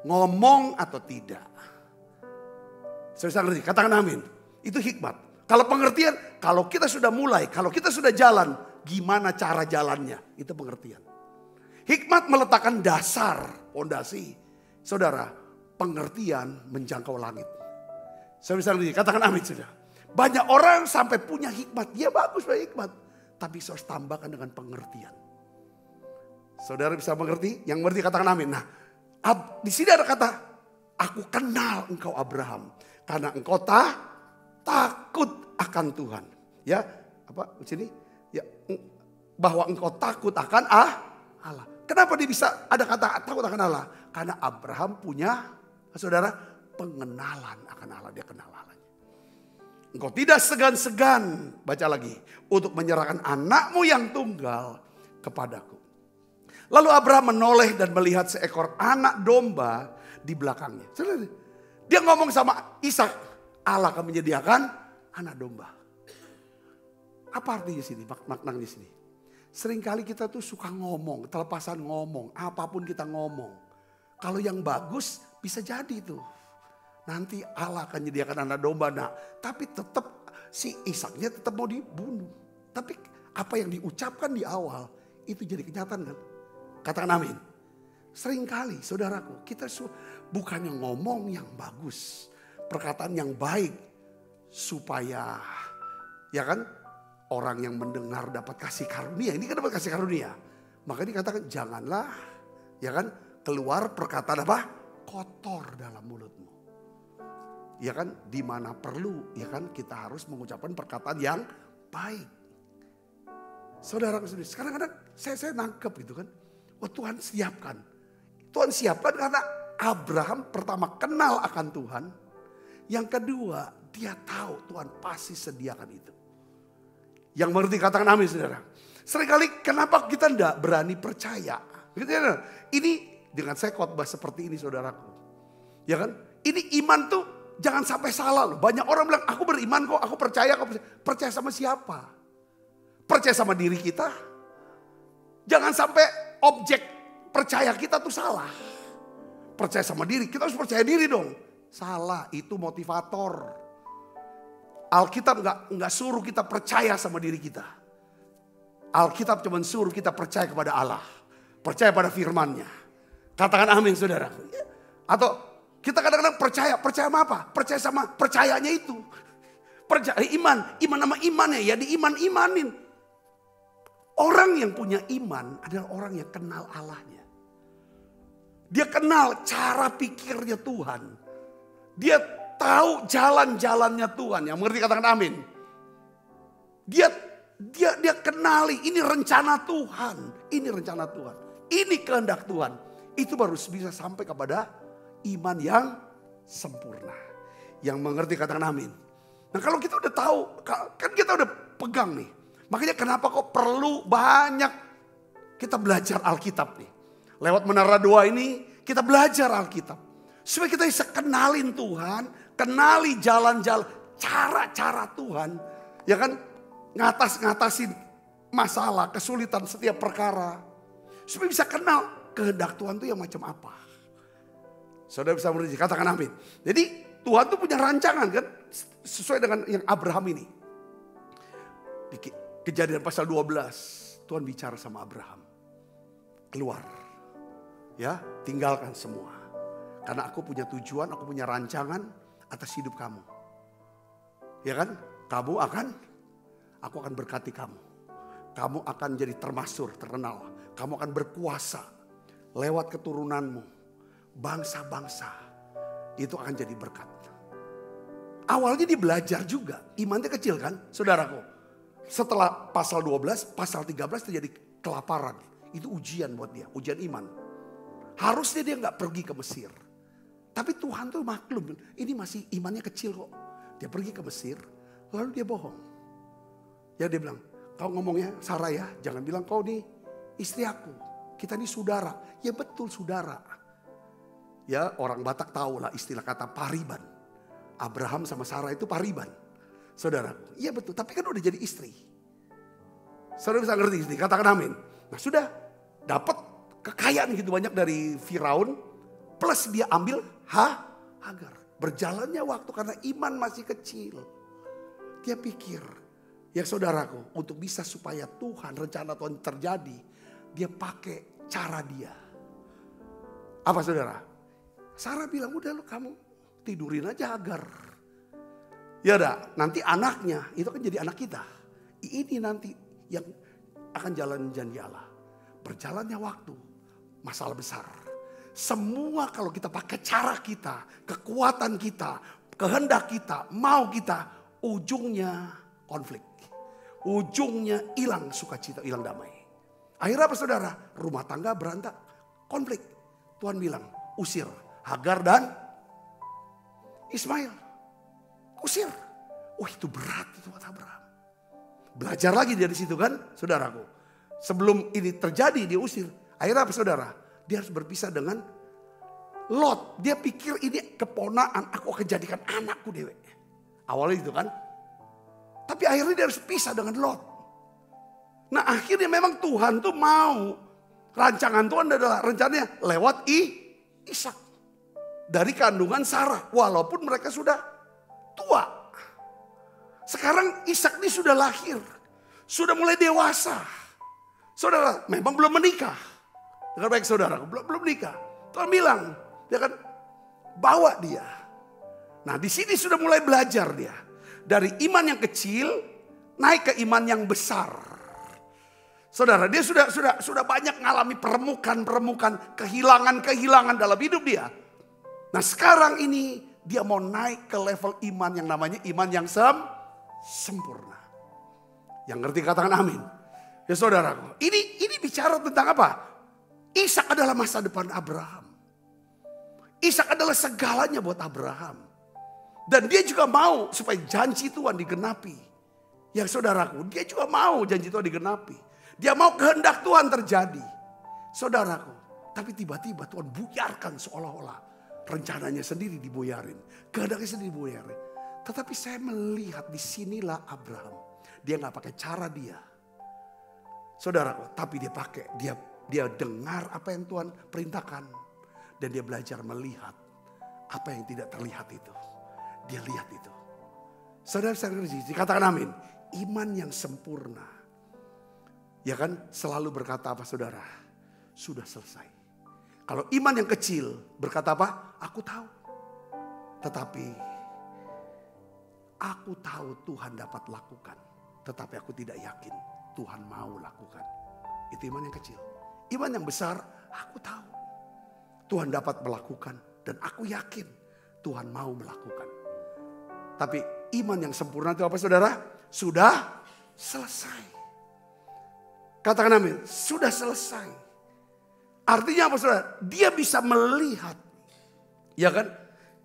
Ngomong atau tidak. Saudara-saudari, katakan amin. Itu hikmat. Kalau pengertian, kalau kita sudah mulai, kalau kita sudah jalan, gimana cara jalannya? Itu pengertian. Hikmat meletakkan dasar, fondasi. Saudara, pengertian menjangkau langit. Saudara-saudari, katakan amin sudah. Banyak orang sampai punya hikmat. Ya bagus punya hikmat. Tapi harus tambahkan dengan pengertian. Saudara bisa mengerti? Yang mengerti katakan amin. Nah, di sini ada kata, aku kenal engkau Abraham. Karena engkau takut akan Tuhan. Ya, apa di sini? Ya, bahwa engkau takut akan Allah. Kenapa dia bisa ada kata takut akan Allah? Karena Abraham punya, saudara, pengenalan akan Allah. Dia kenal Allahnya. Engkau tidak segan-segan, baca lagi, untuk menyerahkan anakmu yang tunggal kepadaku. Lalu Abraham menoleh dan melihat seekor anak domba di belakangnya. Saudara, dia ngomong sama Ishak, Allah akan menyediakan anak domba. Apa artinya sini? Maknanya di sini. Seringkali kita tuh suka ngomong, telepasan ngomong, apapun kita ngomong. Kalau yang bagus bisa jadi tuh. Nanti Allah akan menyediakan anak domba. Nah, tapi tetap si Ishaknya tetap mau dibunuh. Tapi apa yang diucapkan di awal itu jadi kenyataan kan? Katakan amin. Seringkali saudaraku kita bukannya ngomong yang bagus. Perkataan yang baik. Supaya ya kan orang yang mendengar dapat kasih karunia. Ini kan dapat kasih karunia. Maka dikatakan janganlah ya kan keluar perkataan apa? Kotor dalam mulutmu. Ya kan di mana perlu ya kan kita harus mengucapkan perkataan yang baik. Saudara sendiri sekarang kadang saya nangkep gitu kan. Oh Tuhan siapkan. Tuhan siapkan karena Abraham pertama kenal akan Tuhan. Yang kedua, dia tahu Tuhan pasti sediakan itu. Yang mengerti katakan amin saudara. Seringkali kenapa kita tidak berani percaya? Ini dengan saya khotbah seperti ini saudaraku. Ya kan? Ini iman tuh jangan sampai salah loh. Banyak orang bilang aku beriman kok, aku percaya. Percaya sama siapa? Percaya sama diri kita? Jangan sampai objek percaya kita tuh salah. Percaya sama diri, kita harus percaya diri dong. Salah, itu motivator. Alkitab nggak suruh kita percaya sama diri kita. Alkitab cuma suruh kita percaya kepada Allah. Percaya pada firman-Nya. Katakan amin saudara. Atau kita kadang-kadang percaya sama apa? Percaya sama percayanya itu. Percaya iman nama imannya ya diiman-imanin. Orang yang punya iman adalah orang yang kenal Allahnya. Dia kenal cara pikirnya Tuhan. Dia tahu jalan-jalannya Tuhan. Yang mengerti katakan amin. Dia kenali ini rencana Tuhan. Ini rencana Tuhan. Ini kehendak Tuhan. Itu baru bisa sampai kepada iman yang sempurna. Yang mengerti katakan amin. Nah kalau kita udah tahu, kan kita udah pegang nih. Makanya kenapa kok perlu banyak kita belajar Alkitab nih. Lewat Menara Doa ini kita belajar Alkitab. Supaya kita bisa kenalin Tuhan, kenali jalan-jalan, cara-cara Tuhan. Ya kan, ngatasin masalah, kesulitan setiap perkara. Supaya bisa kenal kehendak Tuhan itu yang macam apa. Saudara bisa mengerti, katakan amin. Jadi Tuhan tuh punya rancangan kan, sesuai dengan yang Abraham ini. Di Kejadian pasal 12, Tuhan bicara sama Abraham. Keluar, ya tinggalkan semua. Karena aku punya tujuan, aku punya rancangan atas hidup kamu. Ya kan? Aku akan berkati kamu. Kamu akan jadi termasyhur, terkenal. Kamu akan berkuasa lewat keturunanmu. Bangsa-bangsa itu akan jadi berkat. Awalnya dia belajar juga. Imannya kecil kan, saudaraku. Setelah pasal 12, pasal 13 terjadi kelaparan. Itu ujian buat dia, ujian iman. Harusnya dia gak pergi ke Mesir. Tapi Tuhan tuh maklum, ini masih imannya kecil kok. Dia pergi ke Mesir, lalu dia bohong. Ya dia bilang, kau ngomongnya Sarah ya, jangan bilang kau nih istri aku. Kita nih saudara. Ya betul saudara. Ya orang Batak tahu lah istilah kata pariban. Abraham sama Sarah itu pariban. Saudara, iya betul. Tapi kan udah jadi istri. Saudara bisa ngerti, katakan amin. Nah sudah dapat kekayaan gitu banyak dari Firaun. Plus dia ambil Hagar. Berjalannya waktu karena iman masih kecil. Dia pikir, ya saudaraku, untuk bisa supaya Tuhan, rencana Tuhan terjadi, dia pakai cara dia. Apa saudara? Sarah bilang, udah lu kamu tidurin aja Hagar. Ya udah, nanti anaknya itu kan jadi anak kita. Ini nanti yang akan jalan janji Allah. Berjalannya waktu, masalah besar. Semua kalau kita pakai cara kita, kekuatan kita, kehendak kita, mau kita, ujungnya konflik. Ujungnya hilang sukacita, hilang damai. Akhirnya apa saudara? Rumah tangga berantak, konflik. Tuhan bilang, usir Hagar dan Ismail. Usir. Oh itu berat itu buat Abraham. Belajar lagi dari situ kan saudaraku. Sebelum ini terjadi dia usir. Akhirnya apa saudara? Dia harus berpisah dengan Lot. Dia pikir ini keponaan, aku akan jadikan anakku dewe. Awalnya itu kan. Tapi akhirnya dia harus pisah dengan Lot. Nah akhirnya memang Tuhan tuh mau. Rancangan Tuhan adalah rencananya lewat Ishak. Dari kandungan Sarah. Walaupun mereka sudah tua. Sekarang Ishak ini sudah lahir. Sudah mulai dewasa. Saudara memang belum menikah. Dengar baik saudara, belum menikah. Tuhan bilang, dia kan bawa dia. Nah di sini sudah mulai belajar dia. Dari iman yang kecil naik ke iman yang besar. Saudara, dia sudah banyak mengalami peremukan, kehilangan dalam hidup dia. Nah sekarang ini dia mau naik ke level iman yang namanya iman yang sempurna. Yang ngerti katakan amin. Ya saudaraku, ini bicara tentang apa? Ishak adalah masa depan Abraham. Ishak adalah segalanya buat Abraham. Dan dia juga mau supaya janji Tuhan digenapi. Yang saudaraku, dia juga mau janji Tuhan digenapi. Dia mau kehendak Tuhan terjadi. Saudaraku, tapi tiba-tiba Tuhan buyarkan seolah-olah rencananya sendiri diboyarin. Kehendaknya sendiri diboyarin. Tetapi saya melihat disinilah Abraham. Dia gak pakai cara dia. Saudaraku, tapi dia dengar apa yang Tuhan perintahkan. Dan dia belajar melihat apa yang tidak terlihat itu. Dia lihat itu. Saudara-saudara, dikatakan amin. Iman yang sempurna. Ya kan selalu berkata apa saudara? Sudah selesai. Kalau iman yang kecil berkata apa? Aku tahu. Tetapi aku tahu Tuhan dapat lakukan. Tetapi aku tidak yakin Tuhan mau lakukan. Itu iman yang kecil. Iman yang besar, aku tahu Tuhan dapat melakukan. Dan aku yakin Tuhan mau melakukan. Tapi iman yang sempurna itu apa saudara? Sudah selesai. Katakan amin, sudah selesai. Artinya apa saudara? Dia bisa melihat. Ya kan?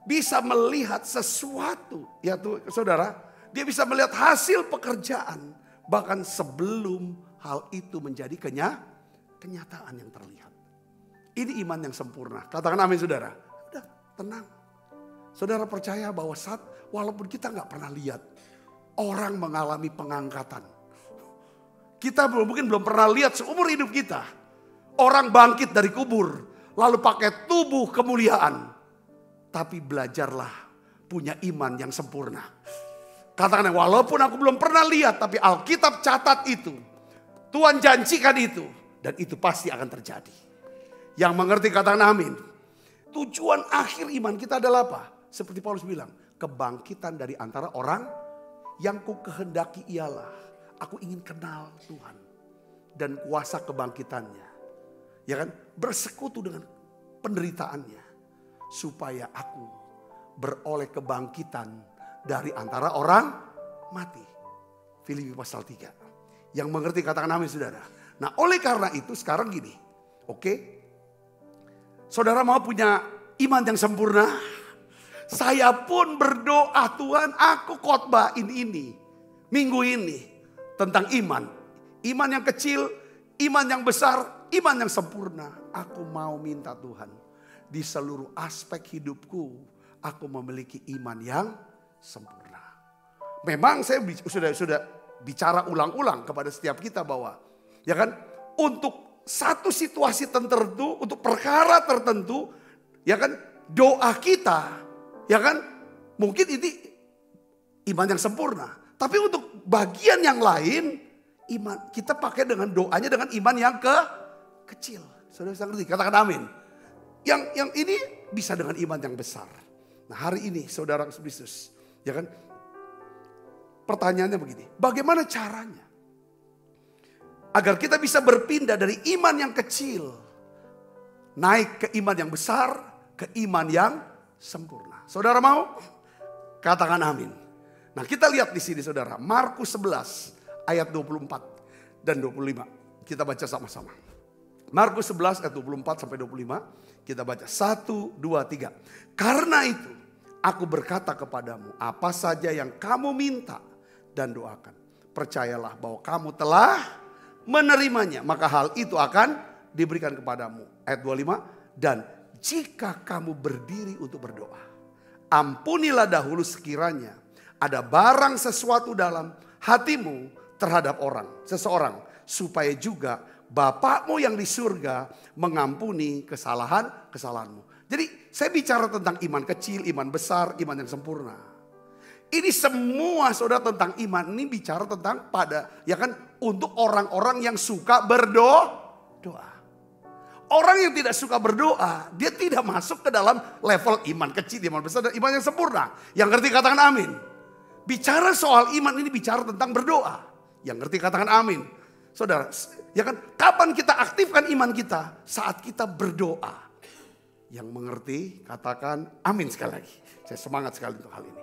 Bisa melihat sesuatu. Ya tuh saudara. Dia bisa melihat hasil pekerjaan. Bahkan sebelum hal itu menjadi kenyataan yang terlihat. Ini iman yang sempurna. Katakan amin saudara. Udah tenang. Saudara percaya bahwa walaupun kita gak pernah lihat. Orang mengalami pengangkatan. Kita mungkin belum pernah lihat seumur hidup kita. Orang bangkit dari kubur. Lalu pakai tubuh kemuliaan. Tapi belajarlah punya iman yang sempurna. Katakan walaupun aku belum pernah lihat. Tapi Alkitab catat itu. Tuhan janjikan itu. Dan itu pasti akan terjadi. Yang mengerti katakan amin. Tujuan akhir iman kita adalah apa? Seperti Paulus bilang. Kebangkitan dari antara orang yang ku kehendaki ialah. Aku ingin kenal Tuhan dan kuasa kebangkitannya. Ya kan? Bersekutu dengan penderitaannya. Supaya aku beroleh kebangkitan dari antara orang mati. Filipi pasal 3. Yang mengerti katakan amin saudara. Nah oleh karena itu sekarang gini. Oke. Saudara mau punya iman yang sempurna. Saya pun berdoa Tuhan aku khotbah ini. Minggu ini. Tentang iman. Iman yang kecil, iman yang besar, iman yang sempurna. Aku mau minta Tuhan. Di seluruh aspek hidupku, aku memiliki iman yang sempurna. Memang saya sudah bicara ulang-ulang kepada setiap kita bahwa. Ya kan, untuk satu situasi tertentu, untuk perkara tertentu. Ya kan, doa kita. Ya kan, mungkin ini iman yang sempurna. Tapi untuk bagian yang lain, iman kita pakai dengan doanya dengan iman yang kecil. Saudara bisa ngerti? Katakan amin. Yang ini bisa dengan iman yang besar. Nah hari ini saudara Kristus, ya kan? Pertanyaannya begini, bagaimana caranya? Agar kita bisa berpindah dari iman yang kecil, naik ke iman yang besar, ke iman yang sempurna. Saudara mau? Katakan amin. Nah kita lihat di sini saudara, Markus 11 ayat 24 dan 25. Kita baca sama-sama. Markus 11 ayat 24 sampai 25. Kita baca 1, 2, 3. Karena itu aku berkata kepadamu, apa saja yang kamu minta dan doakan. Percayalah bahwa kamu telah menerimanya, maka hal itu akan diberikan kepadamu. Ayat 25, dan jika kamu berdiri untuk berdoa, ampunilah dahulu sekiranya ada barang sesuatu dalam hatimu terhadap seseorang. Supaya juga Bapakmu yang di surga mengampuni kesalahanmu. Jadi saya bicara tentang iman kecil, iman besar, iman yang sempurna. Ini semua saudara tentang iman. Ini bicara tentang ya kan, untuk orang-orang yang suka berdoa. Orang yang tidak suka berdoa, dia tidak masuk ke dalam level iman kecil, iman besar, dan iman yang sempurna. Yang ngerti katakan amin. Bicara soal iman ini bicara tentang berdoa. Yang ngerti katakan amin. Saudara, ya kan, kapan kita aktifkan iman kita? Saat kita berdoa. Yang mengerti katakan amin sekali lagi. Saya semangat sekali untuk hal ini.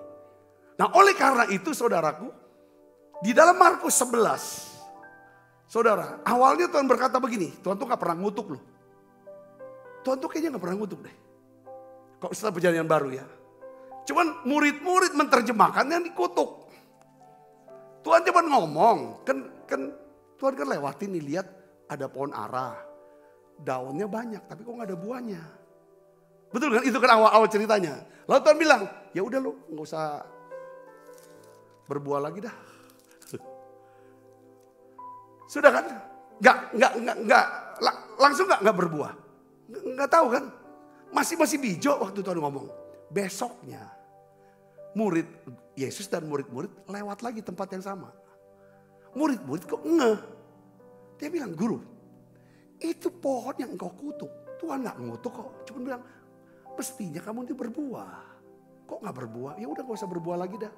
Nah oleh karena itu saudaraku, di dalam Markus 11. Saudara, awalnya Tuhan berkata begini, Tuhan tuh gak pernah ngutuk loh. Tuhan tuh kayaknya gak pernah ngutuk deh. Kok setelah perjanjian baru ya. Cuman murid-murid menerjemahkan yang dikutuk. Tuhan cuma ngomong, kan Tuhan kan lewatin nih, lihat ada pohon ara. Daunnya banyak tapi kok gak ada buahnya. Betul kan? Itu kan awal-awal ceritanya. Lalu Tuhan bilang, ya udah lu gak usah berbuah lagi dah. Sudah kan? Nggak langsung nggak berbuah. Nggak tahu kan? Masih bijo waktu Tuhan ngomong. Besoknya murid Yesus dan murid-murid lewat lagi tempat yang sama. Murid-murid kok ngeh. Dia bilang, guru, itu pohon yang engkau kutuk. Tuhan nggak ngutuk kok. Cuma bilang, mestinya kamu itu berbuah. Kok nggak berbuah? Ya udah nggak usah berbuah lagi dah.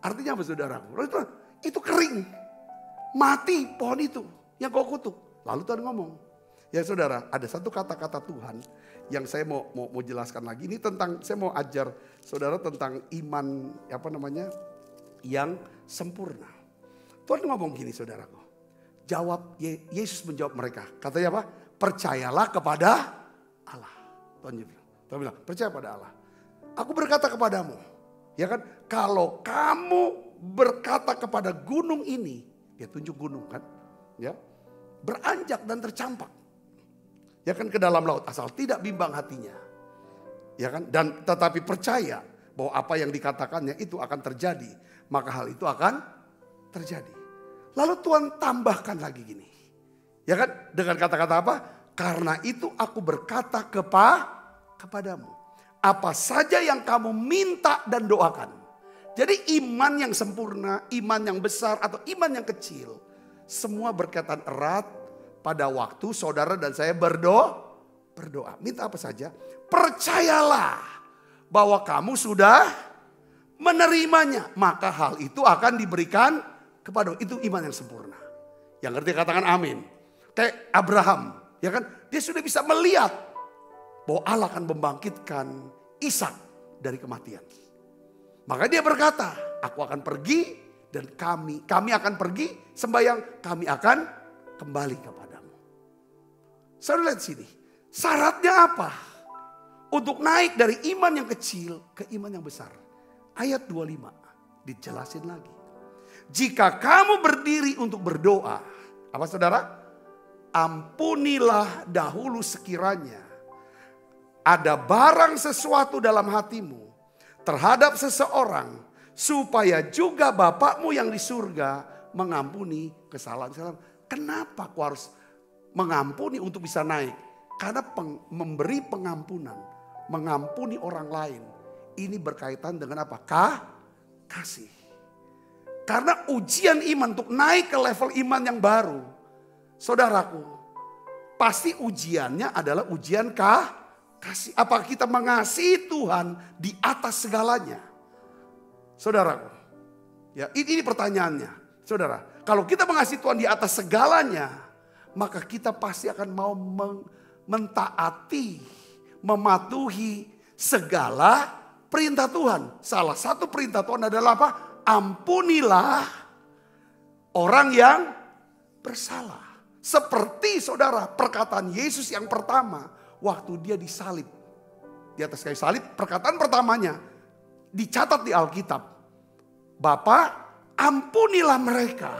Artinya apa saudara? Itu kering. Mati pohon itu yang kau kutuk. Lalu Tuhan ngomong. Ya saudara, ada satu kata-kata Tuhan yang saya mau jelaskan lagi. Ini tentang, saya mau ajar saudara tentang iman yang sempurna. Tuhan ngomong gini saudaraku. Yesus menjawab mereka. Katanya apa? Percayalah kepada Allah. Tuhan bilang, percaya pada Allah. Aku berkata kepadamu. Ya kan? Kalau kamu berkata kepada gunung ini. Dia tunjuk gunung kan. Ya, beranjak dan tercampak. Ya kan, ke dalam laut asal tidak bimbang hatinya. Ya kan? Dan tetapi percaya bahwa apa yang dikatakannya itu akan terjadi. Maka hal itu akan terjadi. Lalu Tuhan tambahkan lagi gini. Ya kan? Dengan kata-kata apa? Karena itu aku berkata kepadamu. Apa saja yang kamu minta dan doakan. Jadi iman yang sempurna, iman yang besar atau iman yang kecil. Semua berkaitan erat pada waktu saudara dan saya berdoa. Minta apa saja. Percayalah bahwa kamu sudah menerimanya. Maka hal itu akan diberikan kepadamu. Itu iman yang sempurna. Yang ngerti katakan amin. Kayak Abraham. Ya kan? Dia sudah bisa melihat bahwa Allah akan membangkitkan Ishak dari kematian. Maka dia berkata, aku akan pergi dan kami akan pergi sembahyang, kami akan kembali kepadamu. Saudara lihat sini, syaratnya apa? Untuk naik dari iman yang kecil ke iman yang besar. Ayat 25 dijelasin lagi. Jika kamu berdiri untuk berdoa, apa saudara? Ampunilah dahulu sekiranya ada barang sesuatu dalam hatimu terhadap seseorang, supaya juga Bapakmu yang di surga mengampuni kesalahan. Kenapa aku harus mengampuni untuk bisa naik? Karena memberi pengampunan, mengampuni orang lain, ini berkaitan dengan apa? Kasih. Karena ujian iman untuk naik ke level iman yang baru, saudaraku, pasti ujiannya adalah ujian kasih. Apakah kita mengasihi Tuhan di atas segalanya? Saudara, ya ini pertanyaannya. Saudara, kalau kita mengasihi Tuhan di atas segalanya, maka kita pasti akan mau mentaati, mematuhi segala perintah Tuhan. Salah satu perintah Tuhan adalah apa? Ampunilah orang yang bersalah. Seperti saudara, perkataan Yesus yang pertama. Waktu dia disalib. Di atas kayu salib, perkataan pertamanya dicatat di Alkitab. Bapa, ampunilah mereka.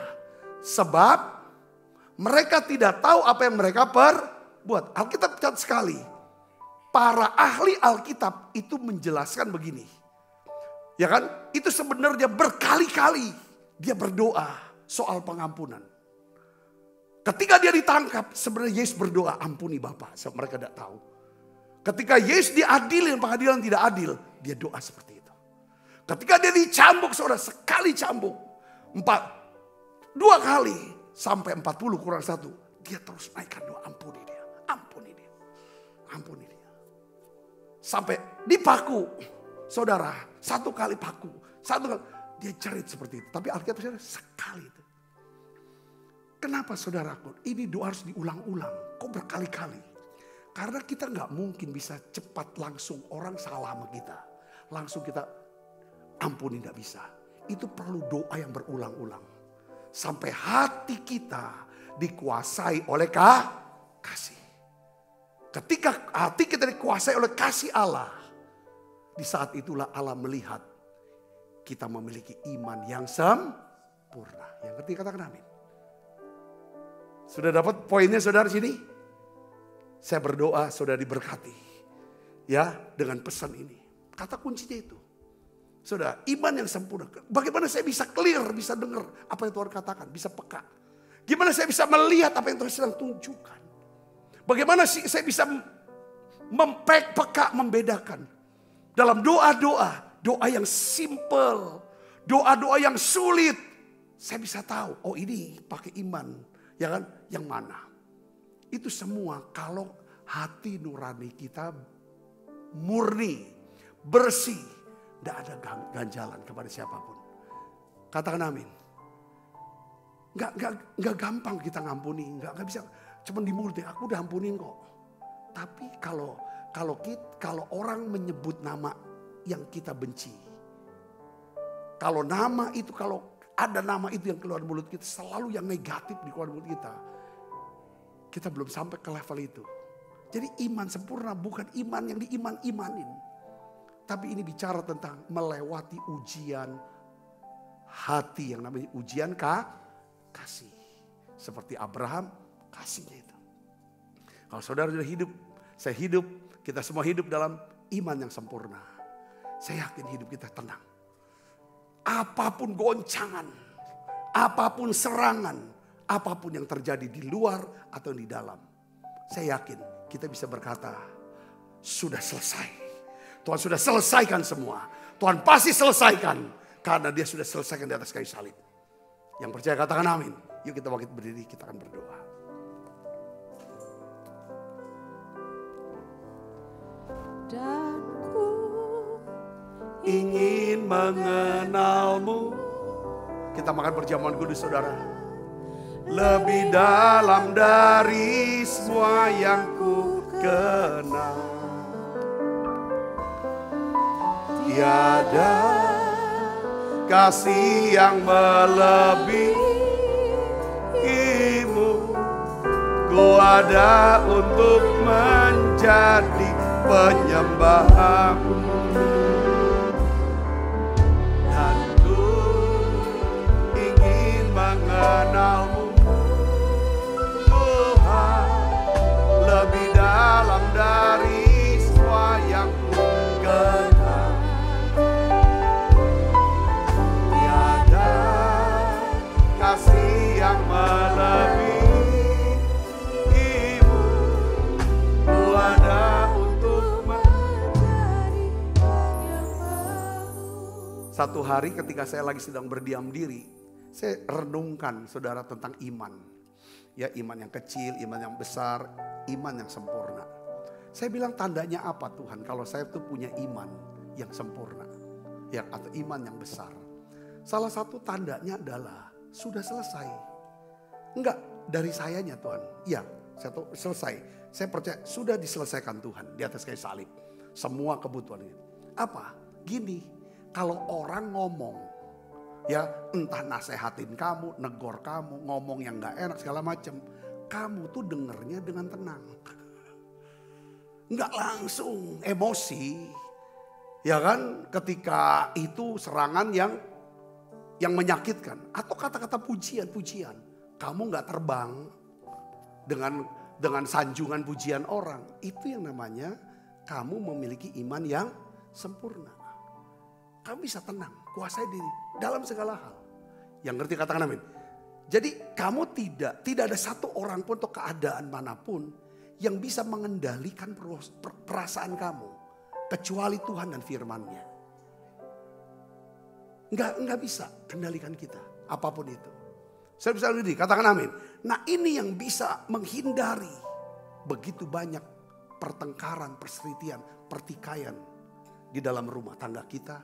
Sebab mereka tidak tahu apa yang mereka perbuat. Alkitab catat sekali. Para ahli Alkitab itu menjelaskan begini. Ya kan? Itu sebenarnya berkali-kali dia berdoa soal pengampunan. Ketika dia ditangkap, sebenarnya Yesus berdoa, ampuni Bapa. Mereka tidak tahu. Ketika Yesus diadili dan pengadilan tidak adil, dia doa seperti itu. Ketika dia dicambuk, saudara, sekali cambuk. 2 kali sampai 40 kurang 1. Dia terus naikkan doa, ampuni dia. Ampuni dia. Ampuni dia. Sampai dipaku, saudara, 1 kali paku. 1 kali. Dia cerit seperti itu. Tapi Alkitab saudara, sekali itu. Kenapa saudaraku? Ini doa harus diulang-ulang. Kok berkali-kali? Karena kita nggak mungkin bisa cepat langsung orang salah sama kita. Langsung kita ampuni, nggak bisa. Itu perlu doa yang berulang-ulang. Sampai hati kita dikuasai oleh kasih. Ketika hati kita dikuasai oleh kasih Allah, di saat itulah Allah melihat kita memiliki iman yang sempurna. Yang ngerti katakan amin. Sudah dapat poinnya saudara sini? Saya berdoa saudara diberkati. Ya, dengan pesan ini. Kata kuncinya itu. Saudara, iman yang sempurna. Bagaimana saya bisa clear, bisa dengar apa yang Tuhan katakan, bisa peka. Gimana saya bisa melihat apa yang Tuhan sedang tunjukkan. Bagaimana saya bisa peka membedakan. Dalam doa-doa, doa yang simple, doa-doa yang sulit. Saya bisa tahu, oh ini pakai iman, ya kan? Yang mana? Itu semua kalau hati nurani kita murni, bersih, tidak ada ganjalan kepada siapapun. Katakan amin. Nggak gampang kita ngampuni, nggak bisa. Cuman di mulut, aku udah ampunin kok. Tapi kalau orang menyebut nama yang kita benci, kalau nama itu, kalau ada nama itu yang keluar mulut kita, selalu yang negatif di keluar mulut kita belum sampai ke level itu. Jadi iman sempurna bukan iman yang diimanin. Tapi ini bicara tentang melewati ujian hati yang namanya ujian kasih. Seperti Abraham, kasihnya itu. Kalau saudara sudah hidup, saya hidup, kita semua hidup dalam iman yang sempurna. Saya yakin hidup kita tenang. Apapun goncangan, apapun serangan, apapun yang terjadi di luar atau di dalam, saya yakin kita bisa berkata, sudah selesai. Tuhan sudah selesaikan semua. Tuhan pasti selesaikan. Karena dia sudah selesaikan di atas kayu salib. Yang percaya katakan amin. Yuk kita bangkit berdiri, kita akan berdoa. Dan ku ingin mengenalmu. Kita makan perjamuan kudus saudara. Lebih dalam dari semua yang ku kenal. Tiada kasih yang melebihimu. Ku ada untuk menjadi penyembahmu. Dan ku ingin mengenalmu Tuhan, lebih dalam dari semua yang ku kenal. Tiada kasih yang melebihimu. Ku ada untuk menjadi penyembahmu. Satu hari ketika saya lagi sedang berdiam diri, saya renungkan saudara tentang iman. Ya, iman yang kecil, iman yang besar, iman yang sempurna. Saya bilang tandanya apa Tuhan kalau saya tuh punya iman yang sempurna, ya, atau iman yang besar. Salah satu tandanya adalah sudah selesai. Enggak dari sayanya Tuhan. Iya, saya tuh selesai. Saya percaya sudah diselesaikan Tuhan di atas kayu salib. Semua kebutuhan itu. Apa? Gini, kalau orang ngomong, ya entah nasehatin kamu, negor kamu, ngomong yang gak enak segala macam, kamu tuh dengernya dengan tenang. Nggak langsung emosi, ya kan? Ketika itu serangan yang menyakitkan, atau kata-kata pujian, kamu nggak terbang dengan sanjungan pujian orang. Itu yang namanya kamu memiliki iman yang sempurna. Kamu bisa tenang, kuasai diri dalam segala hal. Yang ngerti katakan amin. Jadi kamu tidak ada satu orang pun atau keadaan manapun yang bisa mengendalikan perasaan kamu. Kecuali Tuhan dan firman-Nya. Enggak bisa kendalikan kita. Apapun itu. Saya bisa diri, katakan amin. Nah ini yang bisa menghindari begitu banyak pertengkaran, perselisihan, pertikaian di dalam rumah tangga kita,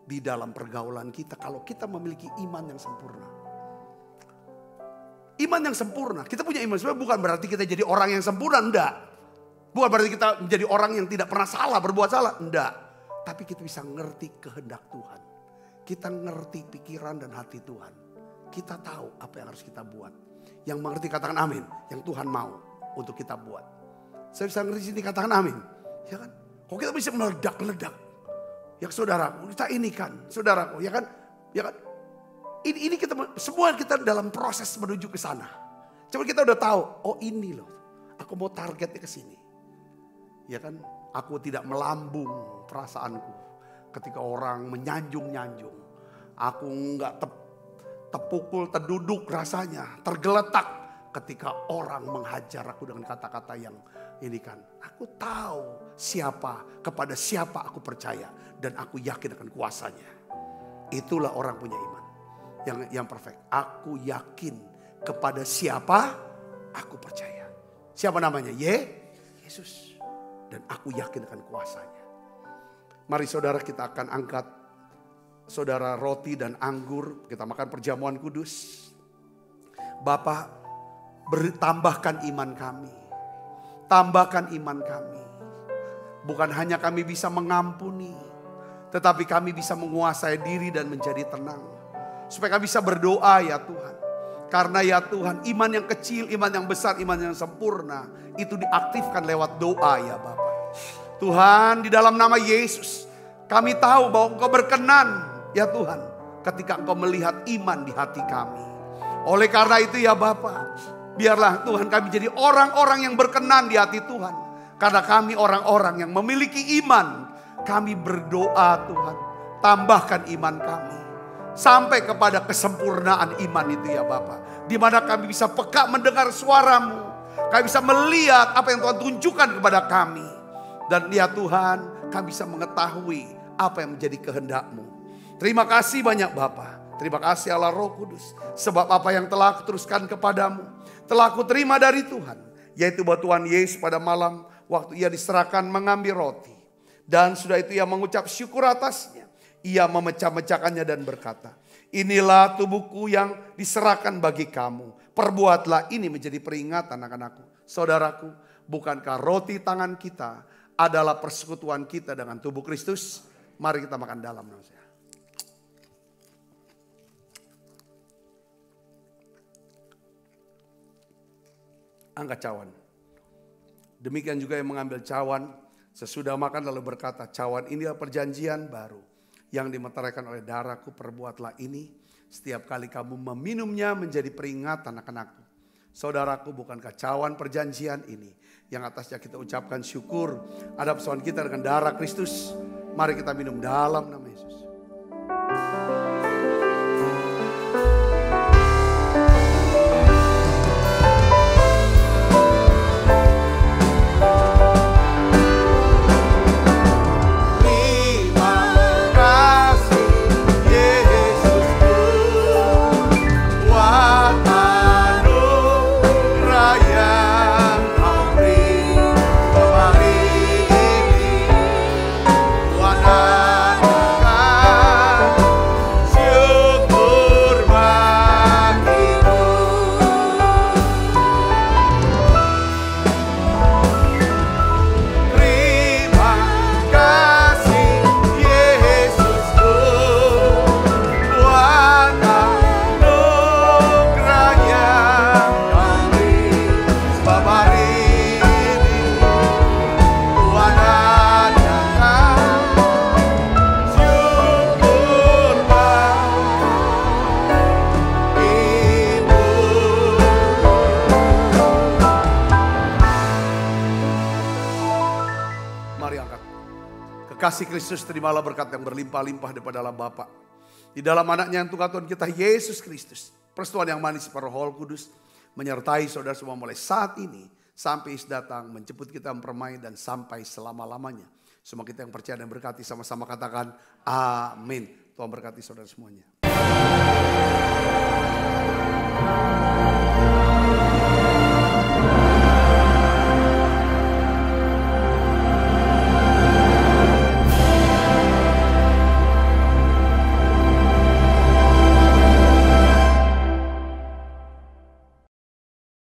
di dalam pergaulan kita, kalau kita memiliki iman yang sempurna. Iman yang sempurna, kita punya iman sempurna bukan berarti kita jadi orang yang sempurna, enggak. Bukan berarti kita menjadi orang yang tidak pernah salah, berbuat salah, enggak. Tapi kita bisa ngerti kehendak Tuhan. Kita ngerti pikiran dan hati Tuhan. Kita tahu apa yang harus kita buat. Yang mengerti katakan amin, yang Tuhan mau untuk kita buat. Saya bisa ngerti sini, katakan amin. Ya kan? Kok kita bisa meledak-ledak? Ya saudaraku, kita ini kan, saudaraku, ya kan? Ya kan? Ini kita semua kita dalam proses menuju ke sana. Coba kita udah tahu, oh ini loh, aku mau targetnya ke sini. Ya kan? Aku tidak melambung perasaanku ketika orang menyanjung-nyanjung. Aku enggak terpukul, terduduk rasanya, tergeletak ketika orang menghajar aku dengan kata-kata yang ini kan. Aku tahu kepada siapa aku percaya dan aku yakin akan kuasanya. Itulah orang punya iman yang perfect. Aku yakin kepada siapa aku percaya. Siapa namanya? Yesus. Dan aku yakin akan kuasanya. Mari saudara, kita akan angkat saudara roti dan anggur. Kita makan perjamuan kudus. Bapa, tambahkan iman kami. Tambahkan iman kami. Bukan hanya kami bisa mengampuni, tetapi kami bisa menguasai diri dan menjadi tenang. Supaya kami bisa berdoa ya Tuhan. Karena ya Tuhan, iman yang kecil, iman yang besar, iman yang sempurna, itu diaktifkan lewat doa ya Bapa. Tuhan, di dalam nama Yesus, kami tahu bahwa Engkau berkenan ya Tuhan, ketika Engkau melihat iman di hati kami. Oleh karena itu ya Bapa, biarlah Tuhan kami jadi orang-orang yang berkenan di hati Tuhan. Karena kami orang-orang yang memiliki iman. Kami berdoa Tuhan, tambahkan iman kami. Sampai kepada kesempurnaan iman itu ya Bapa. Di mana kami bisa peka mendengar suara-Mu. Kami bisa melihat apa yang Tuhan tunjukkan kepada kami. Dan ya Tuhan, kami bisa mengetahui apa yang menjadi kehendak-Mu. Terima kasih banyak Bapa. Terima kasih Allah Roh Kudus. Sebab apa yang telah aku teruskan kepadamu, telah aku terima dari Tuhan. Yaitu bahwa Tuhan Yesus pada malam waktu ia diserahkan mengambil roti. Dan sudah itu ia mengucap syukur atasnya. Ia memecah-mecahkannya dan berkata, inilah tubuhku yang diserahkan bagi kamu. Perbuatlah ini menjadi peringatan akan aku. Saudaraku, bukankah roti tangan kita adalah persekutuan kita dengan tubuh Kristus? Mari kita makan dalam. Angkat cawan. Demikian juga yang mengambil cawan sesudah makan lalu berkata, cawan ini adalah perjanjian baru yang dimeteraikan oleh darahku. Perbuatlah ini setiap kali kamu meminumnya menjadi peringatan akan aku. Saudaraku, bukankah cawan perjanjian ini yang atasnya kita ucapkan syukur ada persoalan kita dengan darah Kristus? Mari kita minum dalam nama Yesus. Kasih Kristus, terimalah berkat yang berlimpah-limpah daripada Allah Bapa. Di dalam anaknya yang Tuhan kita Yesus Kristus. Persekutuan yang manis para Roh Kudus menyertai saudara semua mulai saat ini sampai Yesus datang menjemput kita mempermai dan sampai selama-lamanya. Semua kita yang percaya dan berkati sama-sama katakan amin. Tuhan berkati saudara semuanya.